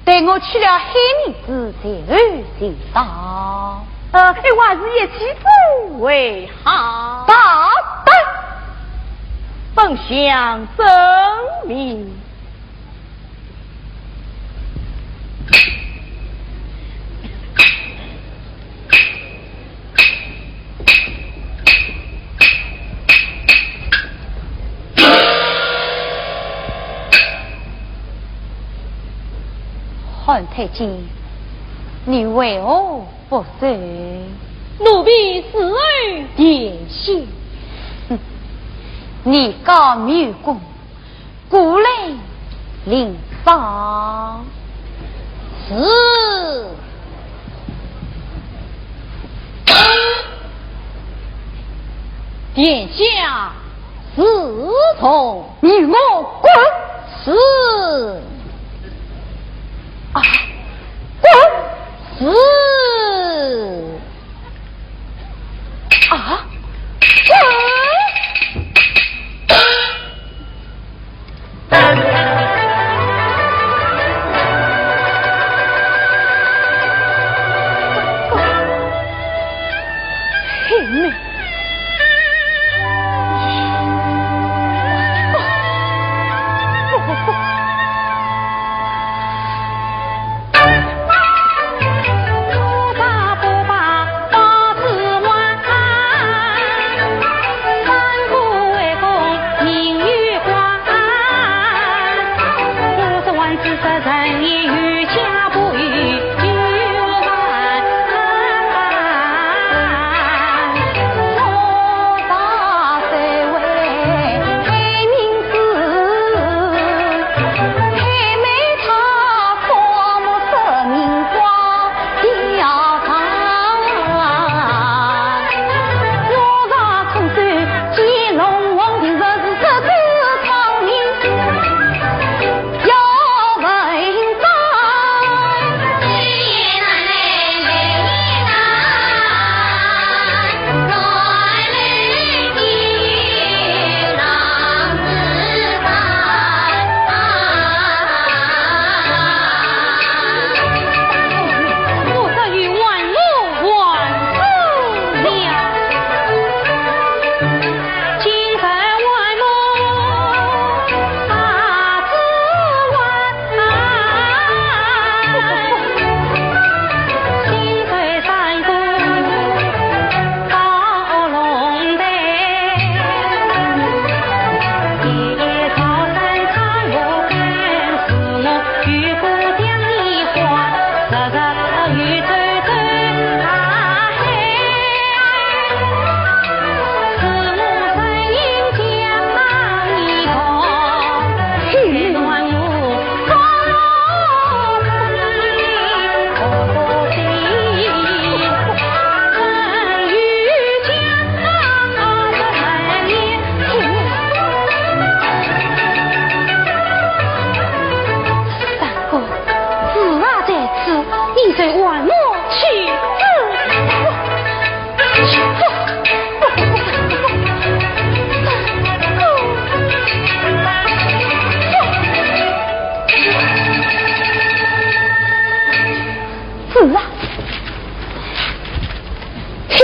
待我去了黑名字才儿行到。还是一起走为好。大胆！本相证明。汉太监，你为何不走？奴婢死而殿下。你告谬公，故来领赏。是。殿下，是从与我滚！是啊，滚！是啊，滚！妹妹。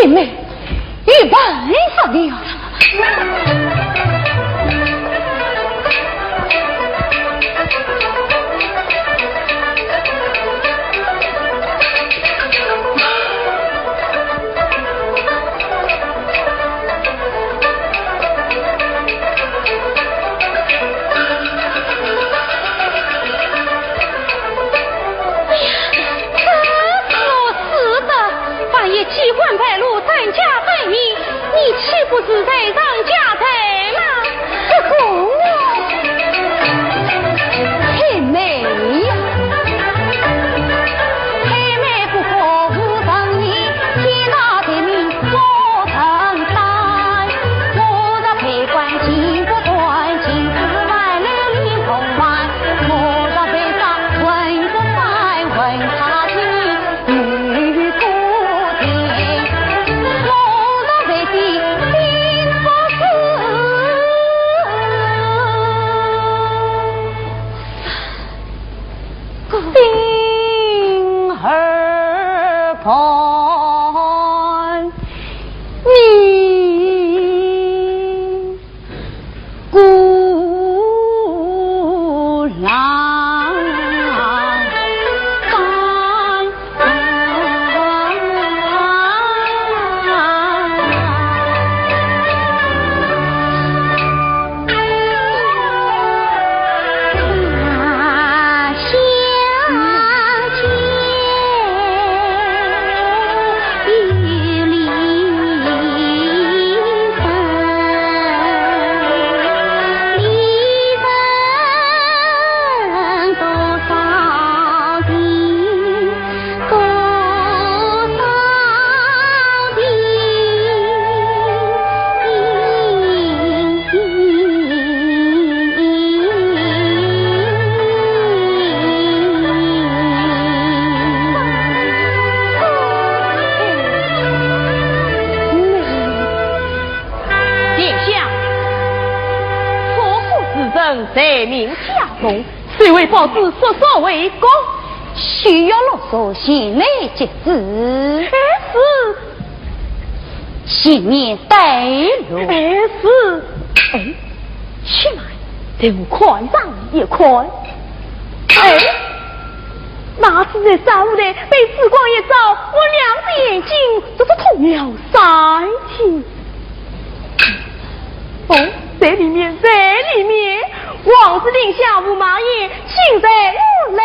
黑妹与本上了。喜欢派路参加配你，你岂不是在让家财吗？公啊，黑妹呀，黑妹不过无上你，天大的命我承担。我若配官进不断，进不外来领红完，我若被杀问不来，问他听女不。心儿盼你孤郎在命家中，谁为报子所所为公？需要啰嗦，心内节制。是信念带路。是。哎，去哪？这我快上也快。哎，那是在上午的被时光一照，我两只眼睛都是通了三天。哦，这里面，王子令下午马爷请在屋内。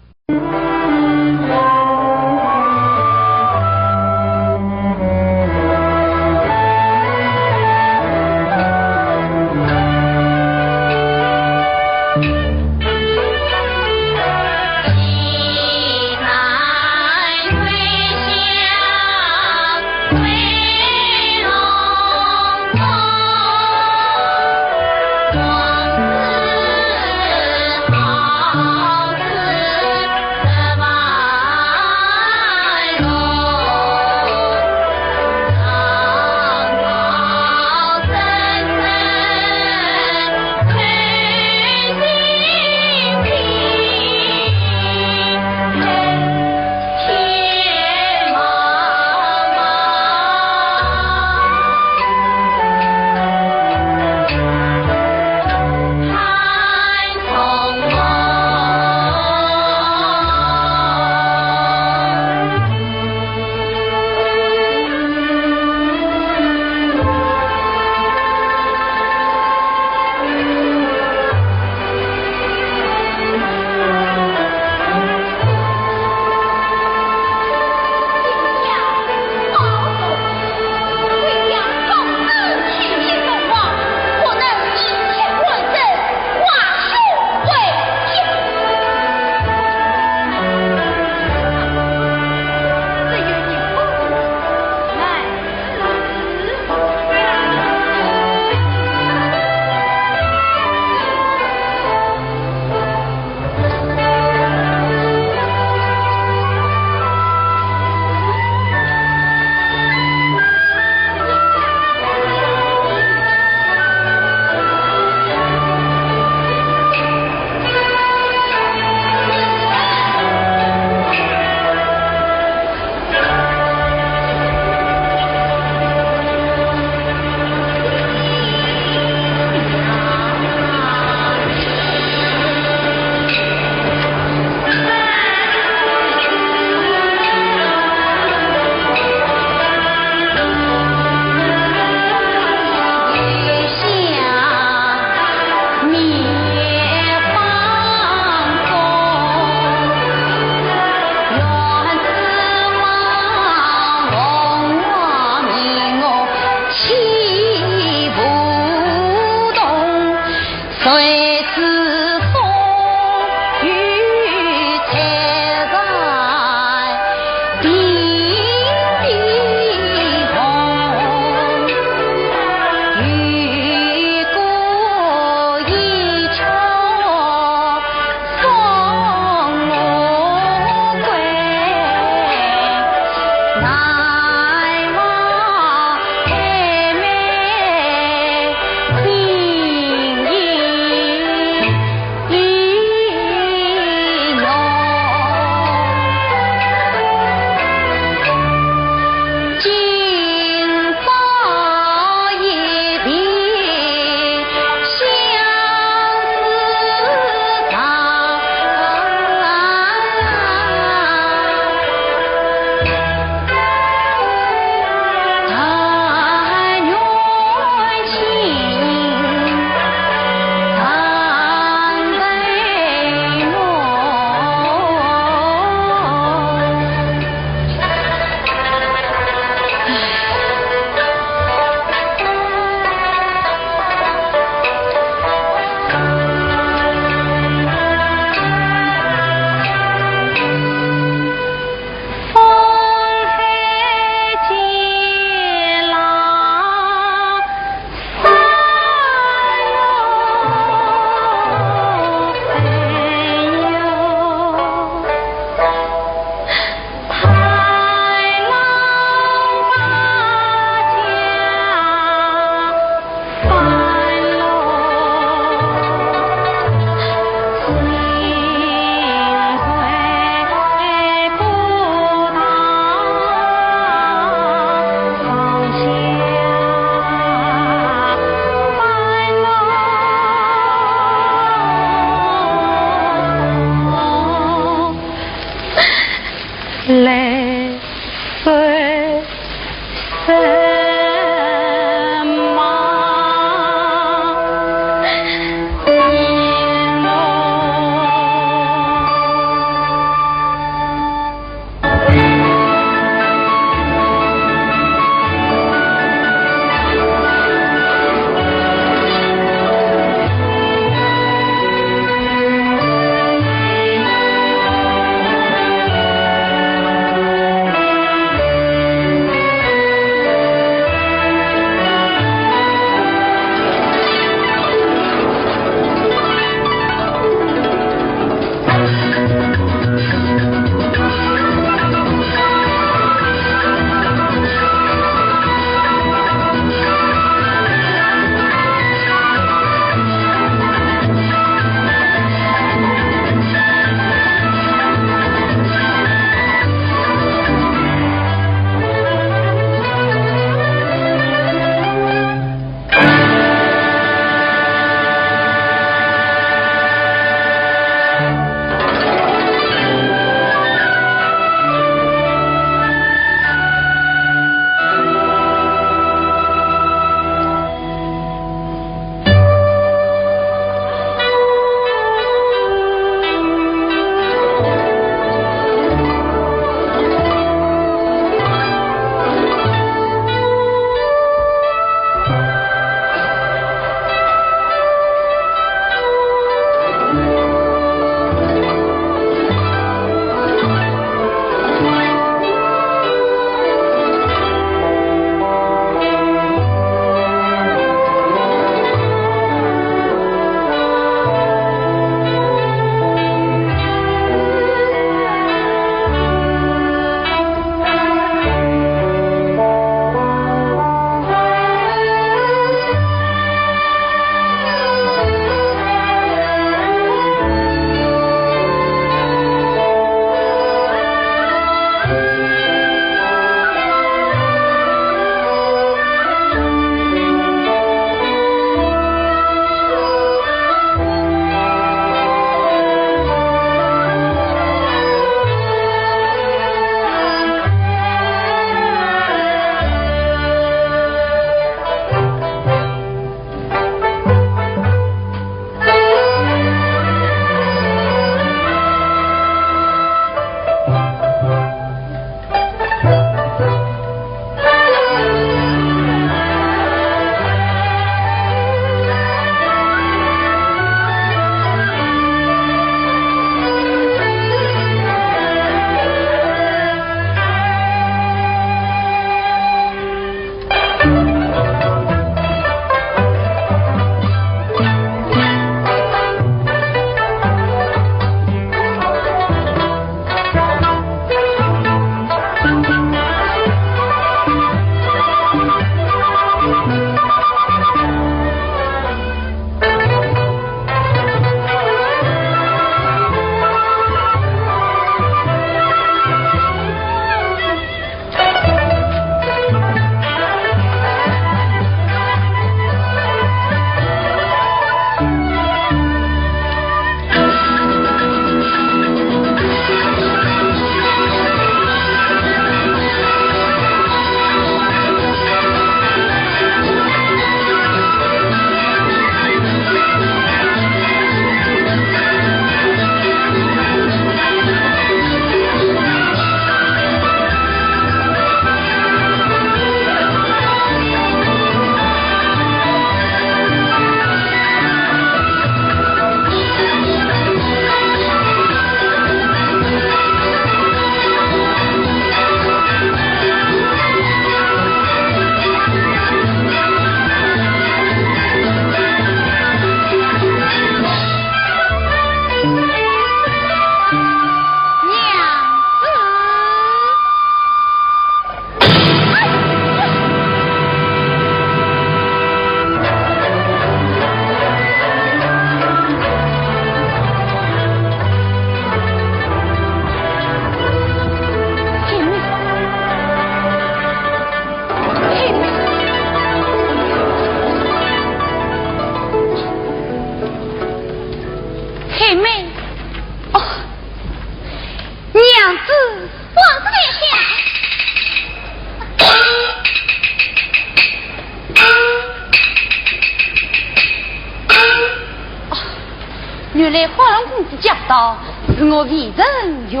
道，是我为人怨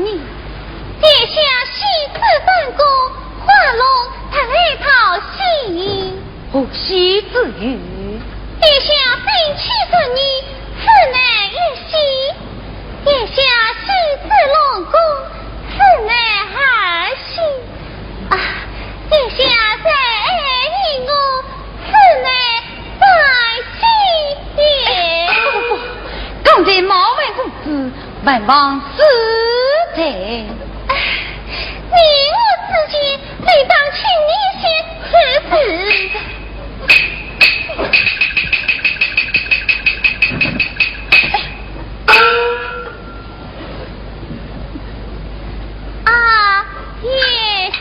你。殿下喜事本宫，花龙他来讨喜。何喜之语？殿下并气着你，此乃一喜；殿下喜子龙宫，此乃二喜。啊，殿下再爱你我，此乃三喜也。不，刚才毛为公子万望死在。你我之间，理当请你先辞职。啊，叶香。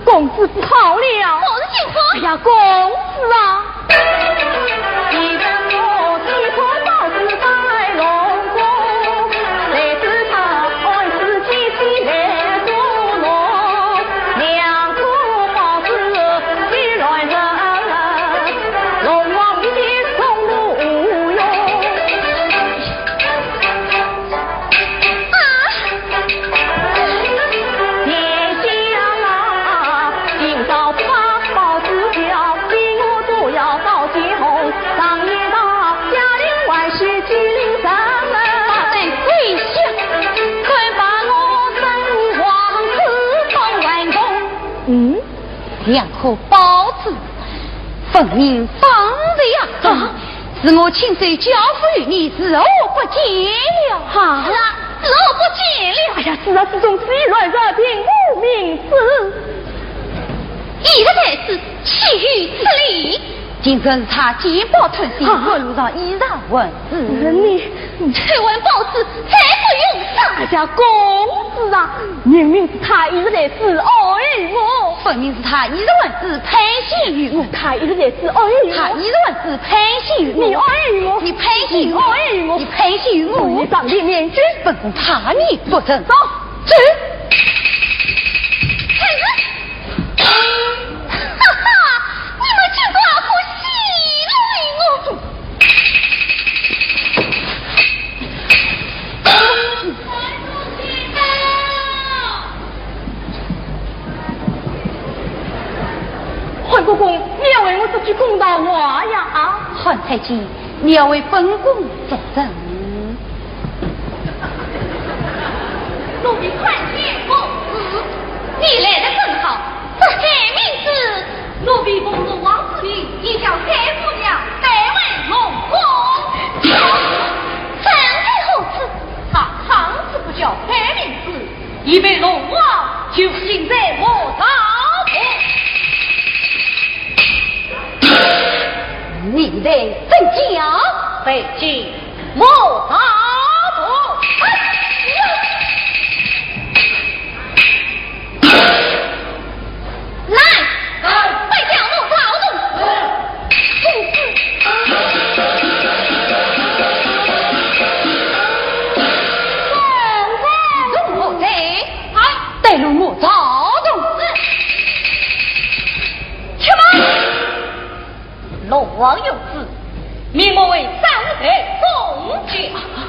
公子不好了！何事情况？哎呀，公子啊！一人我寄托报子在龙宫，谁知他爱自己心来捉弄，两处报子既乱人，龙王一定从路无用。两颗包子分明放在牙中，是我亲手交付于你，是我不见了。哈，是我不见了。哎呀，是啊，这种鸡乱热听无名氏，一个才是气于此理。今生是他奸报偷心，我路上依然问你这碗包子才不用上。哎呀，公子啊，明明是他一直在自爱我，分明是他一直问是偏心于我，他一直在自爱我，他一直问是偏心于我，你爱我，你偏心于我，你偏心于我，你上天面君，本宫怕你不成，走，去。哈哈，你们这个不喜来我。韩国公，你要为我说句公道话呀！韩太监，你要为本宫作证。奴婢看见公子，你来得正好。这海明子，奴婢奉了王子令，已叫海姑娘带回龙宫。怎的何此？他行子不叫海明子，已被龙王囚禁在我大你的真假被禁我大名莫为三德宗家，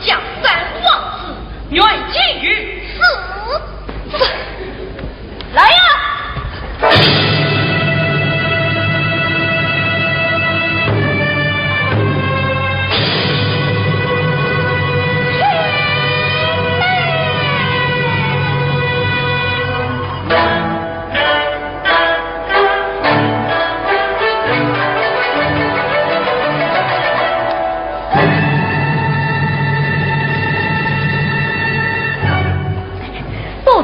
将三王子愿寄于死。来呀！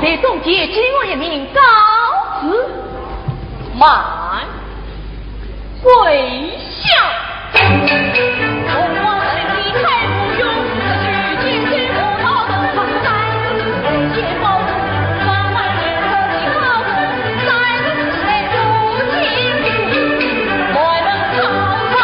在总结今我一名告辞，慢跪下。我们离开不用去见见我老的房在见报我们的好在如今我们讨饭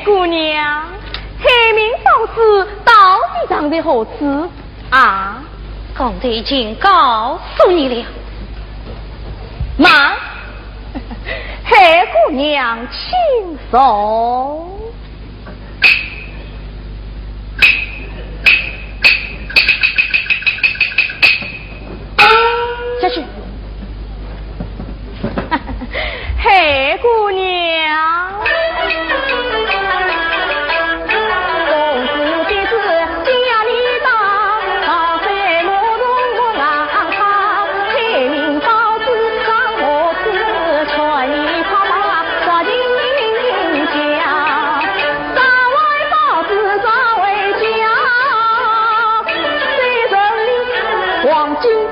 姑娘，黑名道士到底长得何此啊？刚才已经告诉你了。妈，黑姑娘请坐。下去。黑姑娘。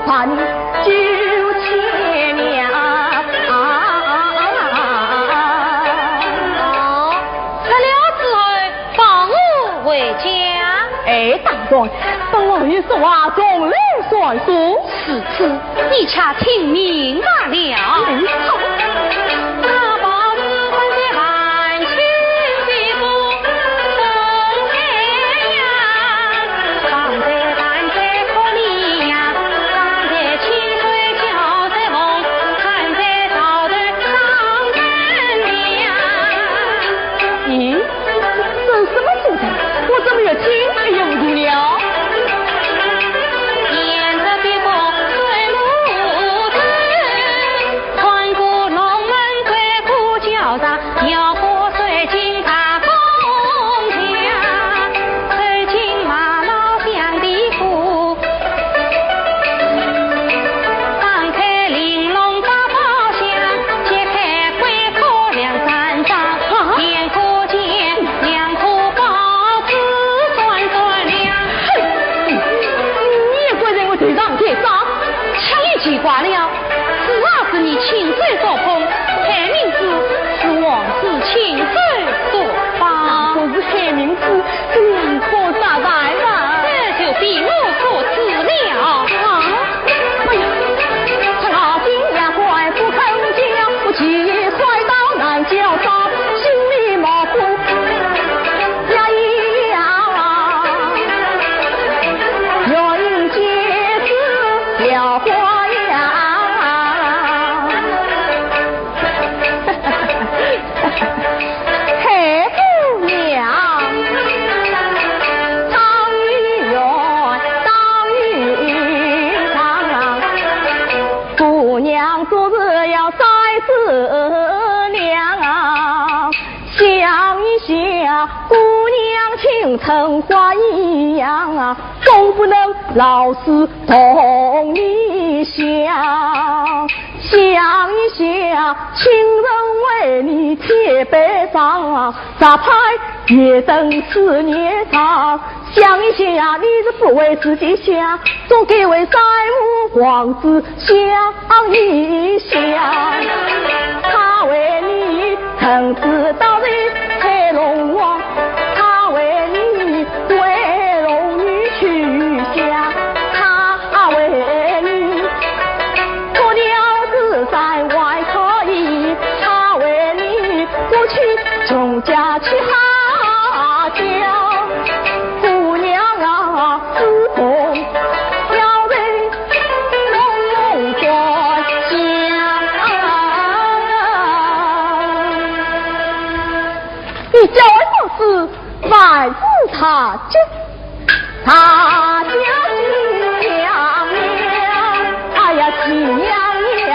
盼就千年来了之后帮我回家。哎，大人，本王有说话总理算数，此次你恰听明白了。好。沿着别国水路走，穿过一下，姑娘情成花一样啊，总不能老是同你想。想一想，情人为你贴悲伤啊，咋派夜灯思念长。想一想，你是不为自己想，总给为三五王子想一想。他为你曾知道的黑龙王，他为你为龙女去想，他为你做了自在外可以，他为你过去穷家去哈家。姑娘啊，自从要被龙关家，你叫我做事万事他家，他家喜娘娘，哎呀喜娘娘。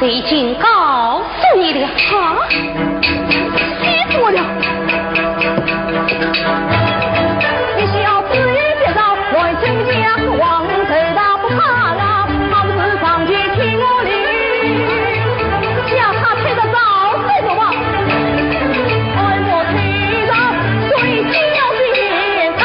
已经告诉你了，啊，记住了。你小子一别到乱成家，王贼大不怕啦，好事上去听我哩，叫他配得早睡着吧。爱我推到睡觉边上。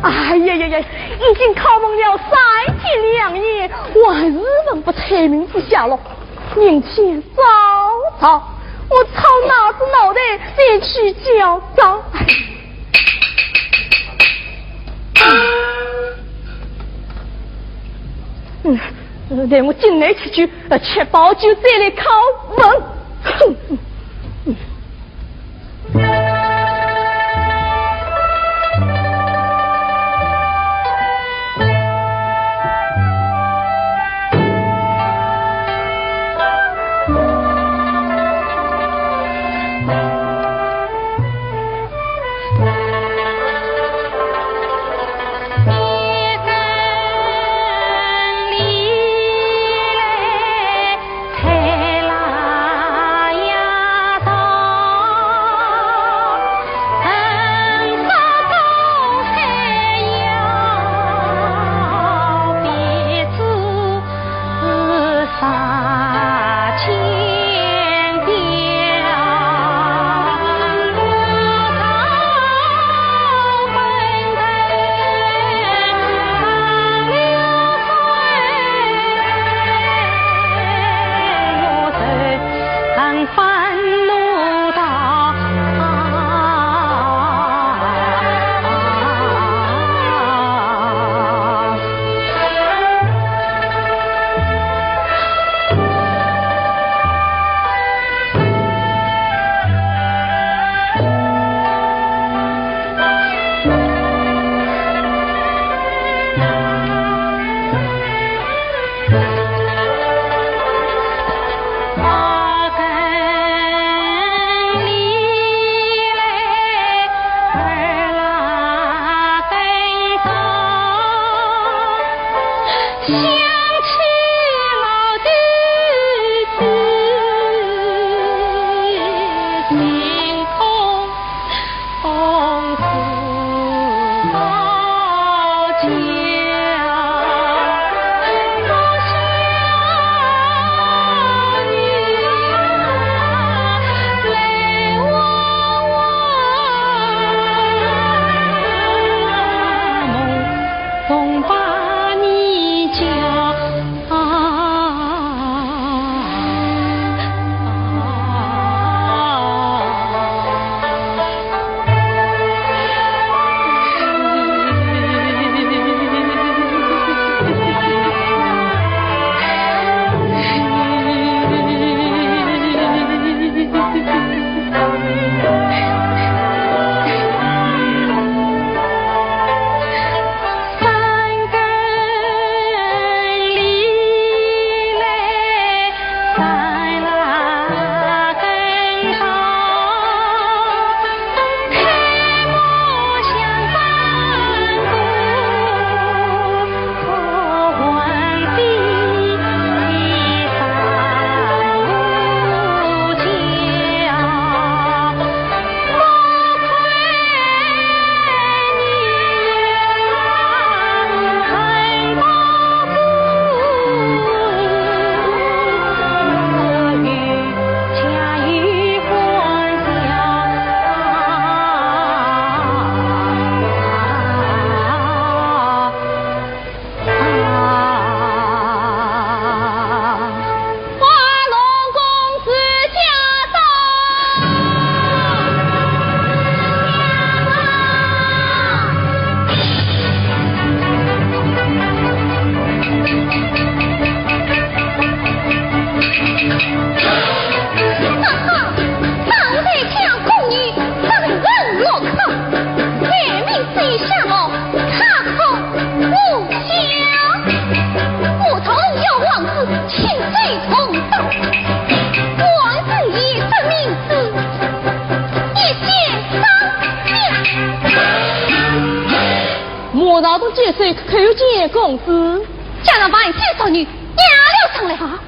哎呀呀呀！已经考蒙了3天2夜，我还日本不拆名字下了。明天早早，我操哪子脑袋再去教招。让我进来吃酒，吃饱酒再来考问。太拉呀！莫道都节岁叩见公子，家人把你介绍女押了上来啊！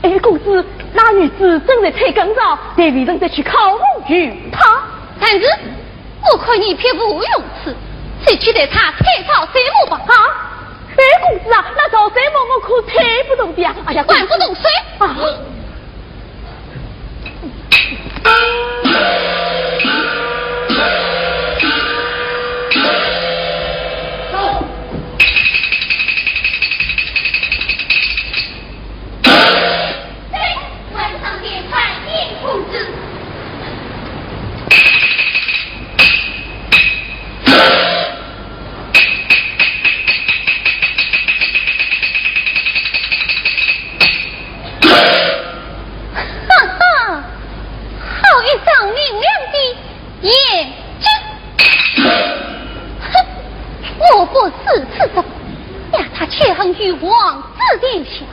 哎，公子，那女子正在采干燥，待为人再去考红与他。但是我看你偏无用处，谁去得他采草谁木吧？啊！哎，公子啊，那草谁木我可采不动的呀！哎呀，管不动水啊！与王子殿下。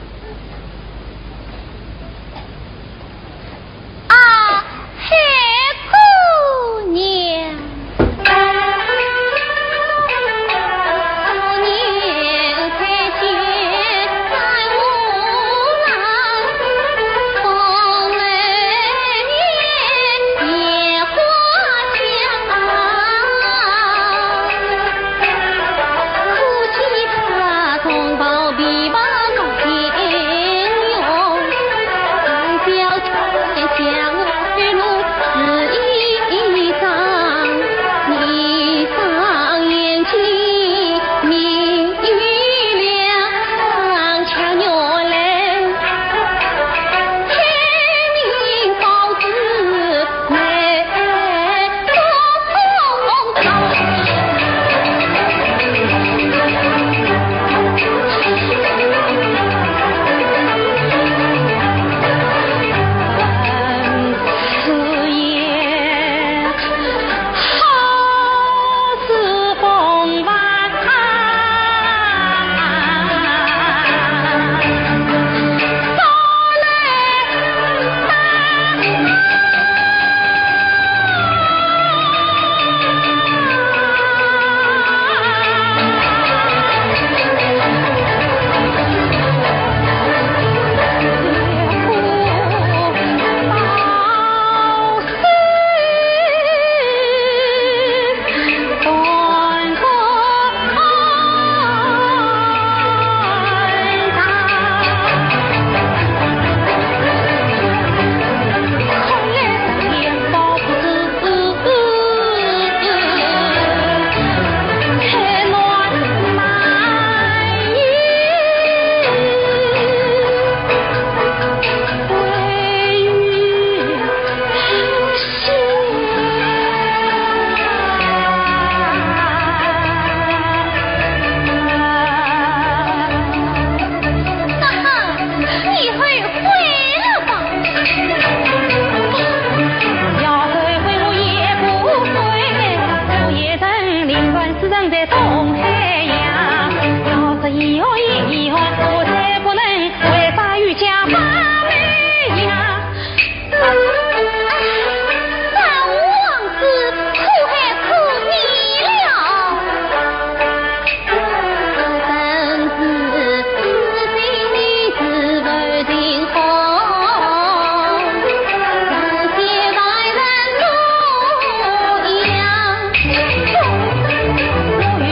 啊，黑姑娘，姑娘才见在屋南，风来年野花香，哭泣他同胞比把高天用，爱表天下玉露是一张，你上眼睛明玉亮，巧妞来天明宝子美风此夜好似风晚，早你会回了吧？要是回我也不回，我也曾凌乱死人在东海洋。要是以后我才不能违法与家把妹呀。咱王子苦还苦你了，真是是非女子不定风，人间万人路一样。我与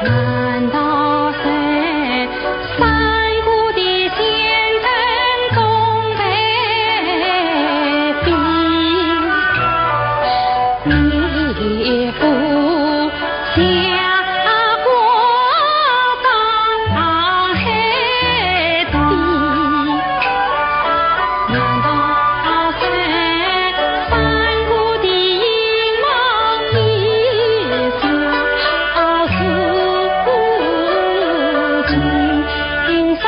难道是三姑的先生总被逼，一副下过当海底？难道是三姑的阴谋一时？今生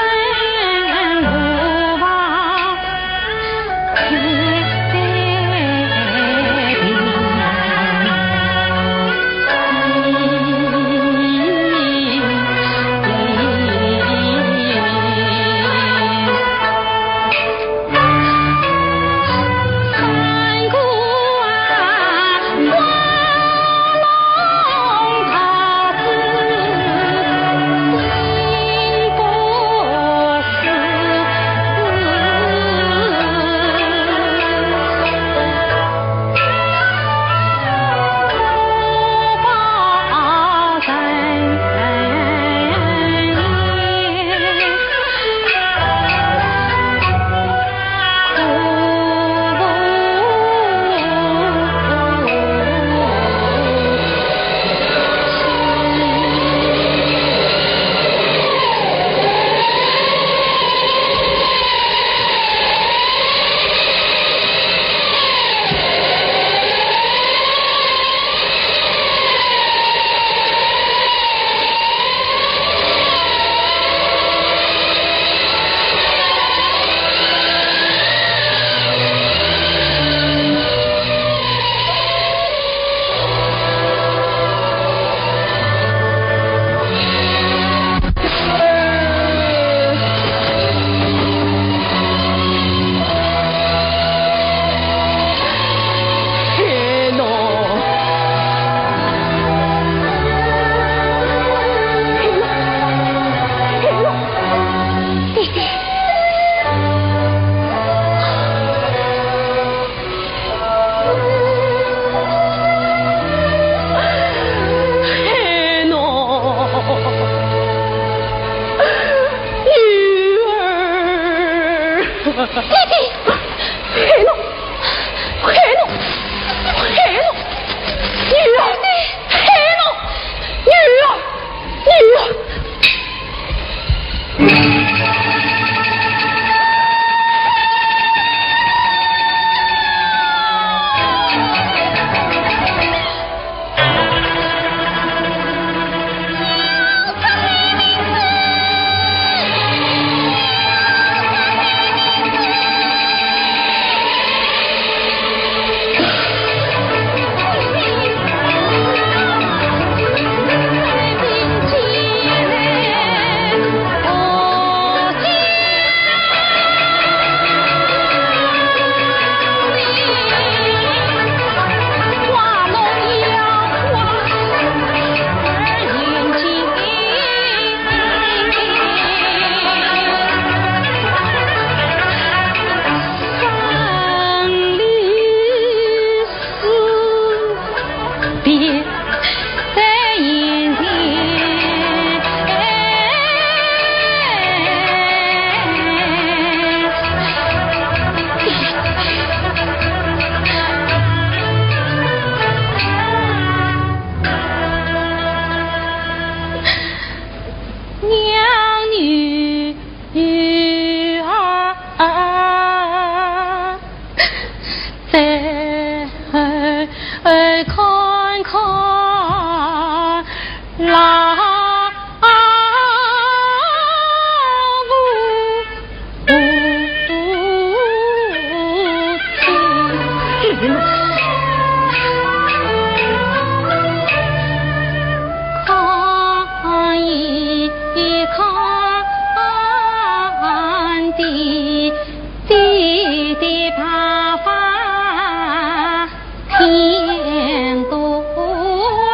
无望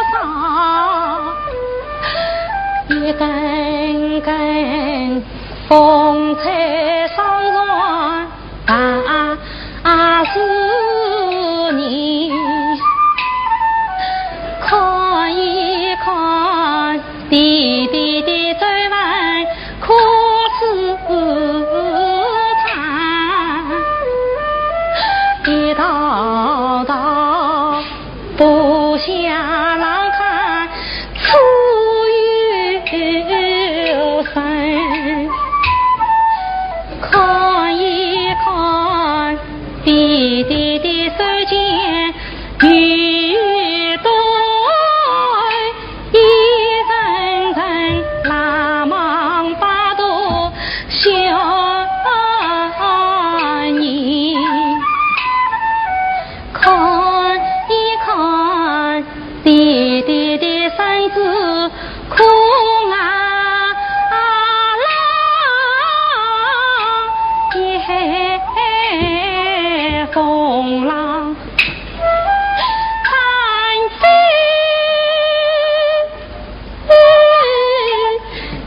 风采上船大是你看一看的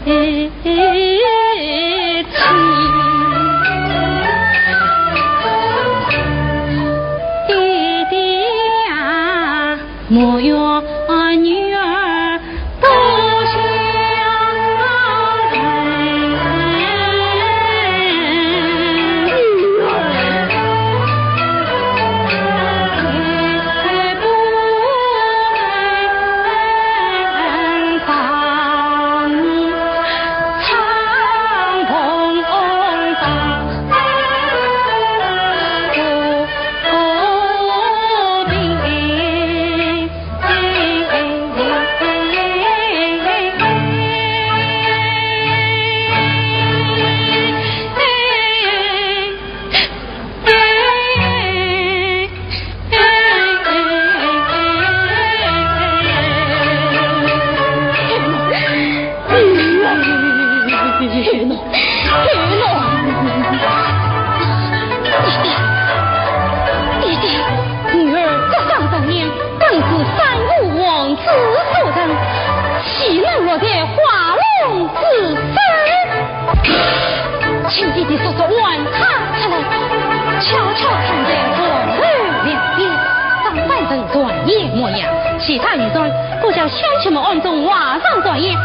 弟弟呀，莫怨女儿不相其他女装，不叫乡亲们暗中马上转移。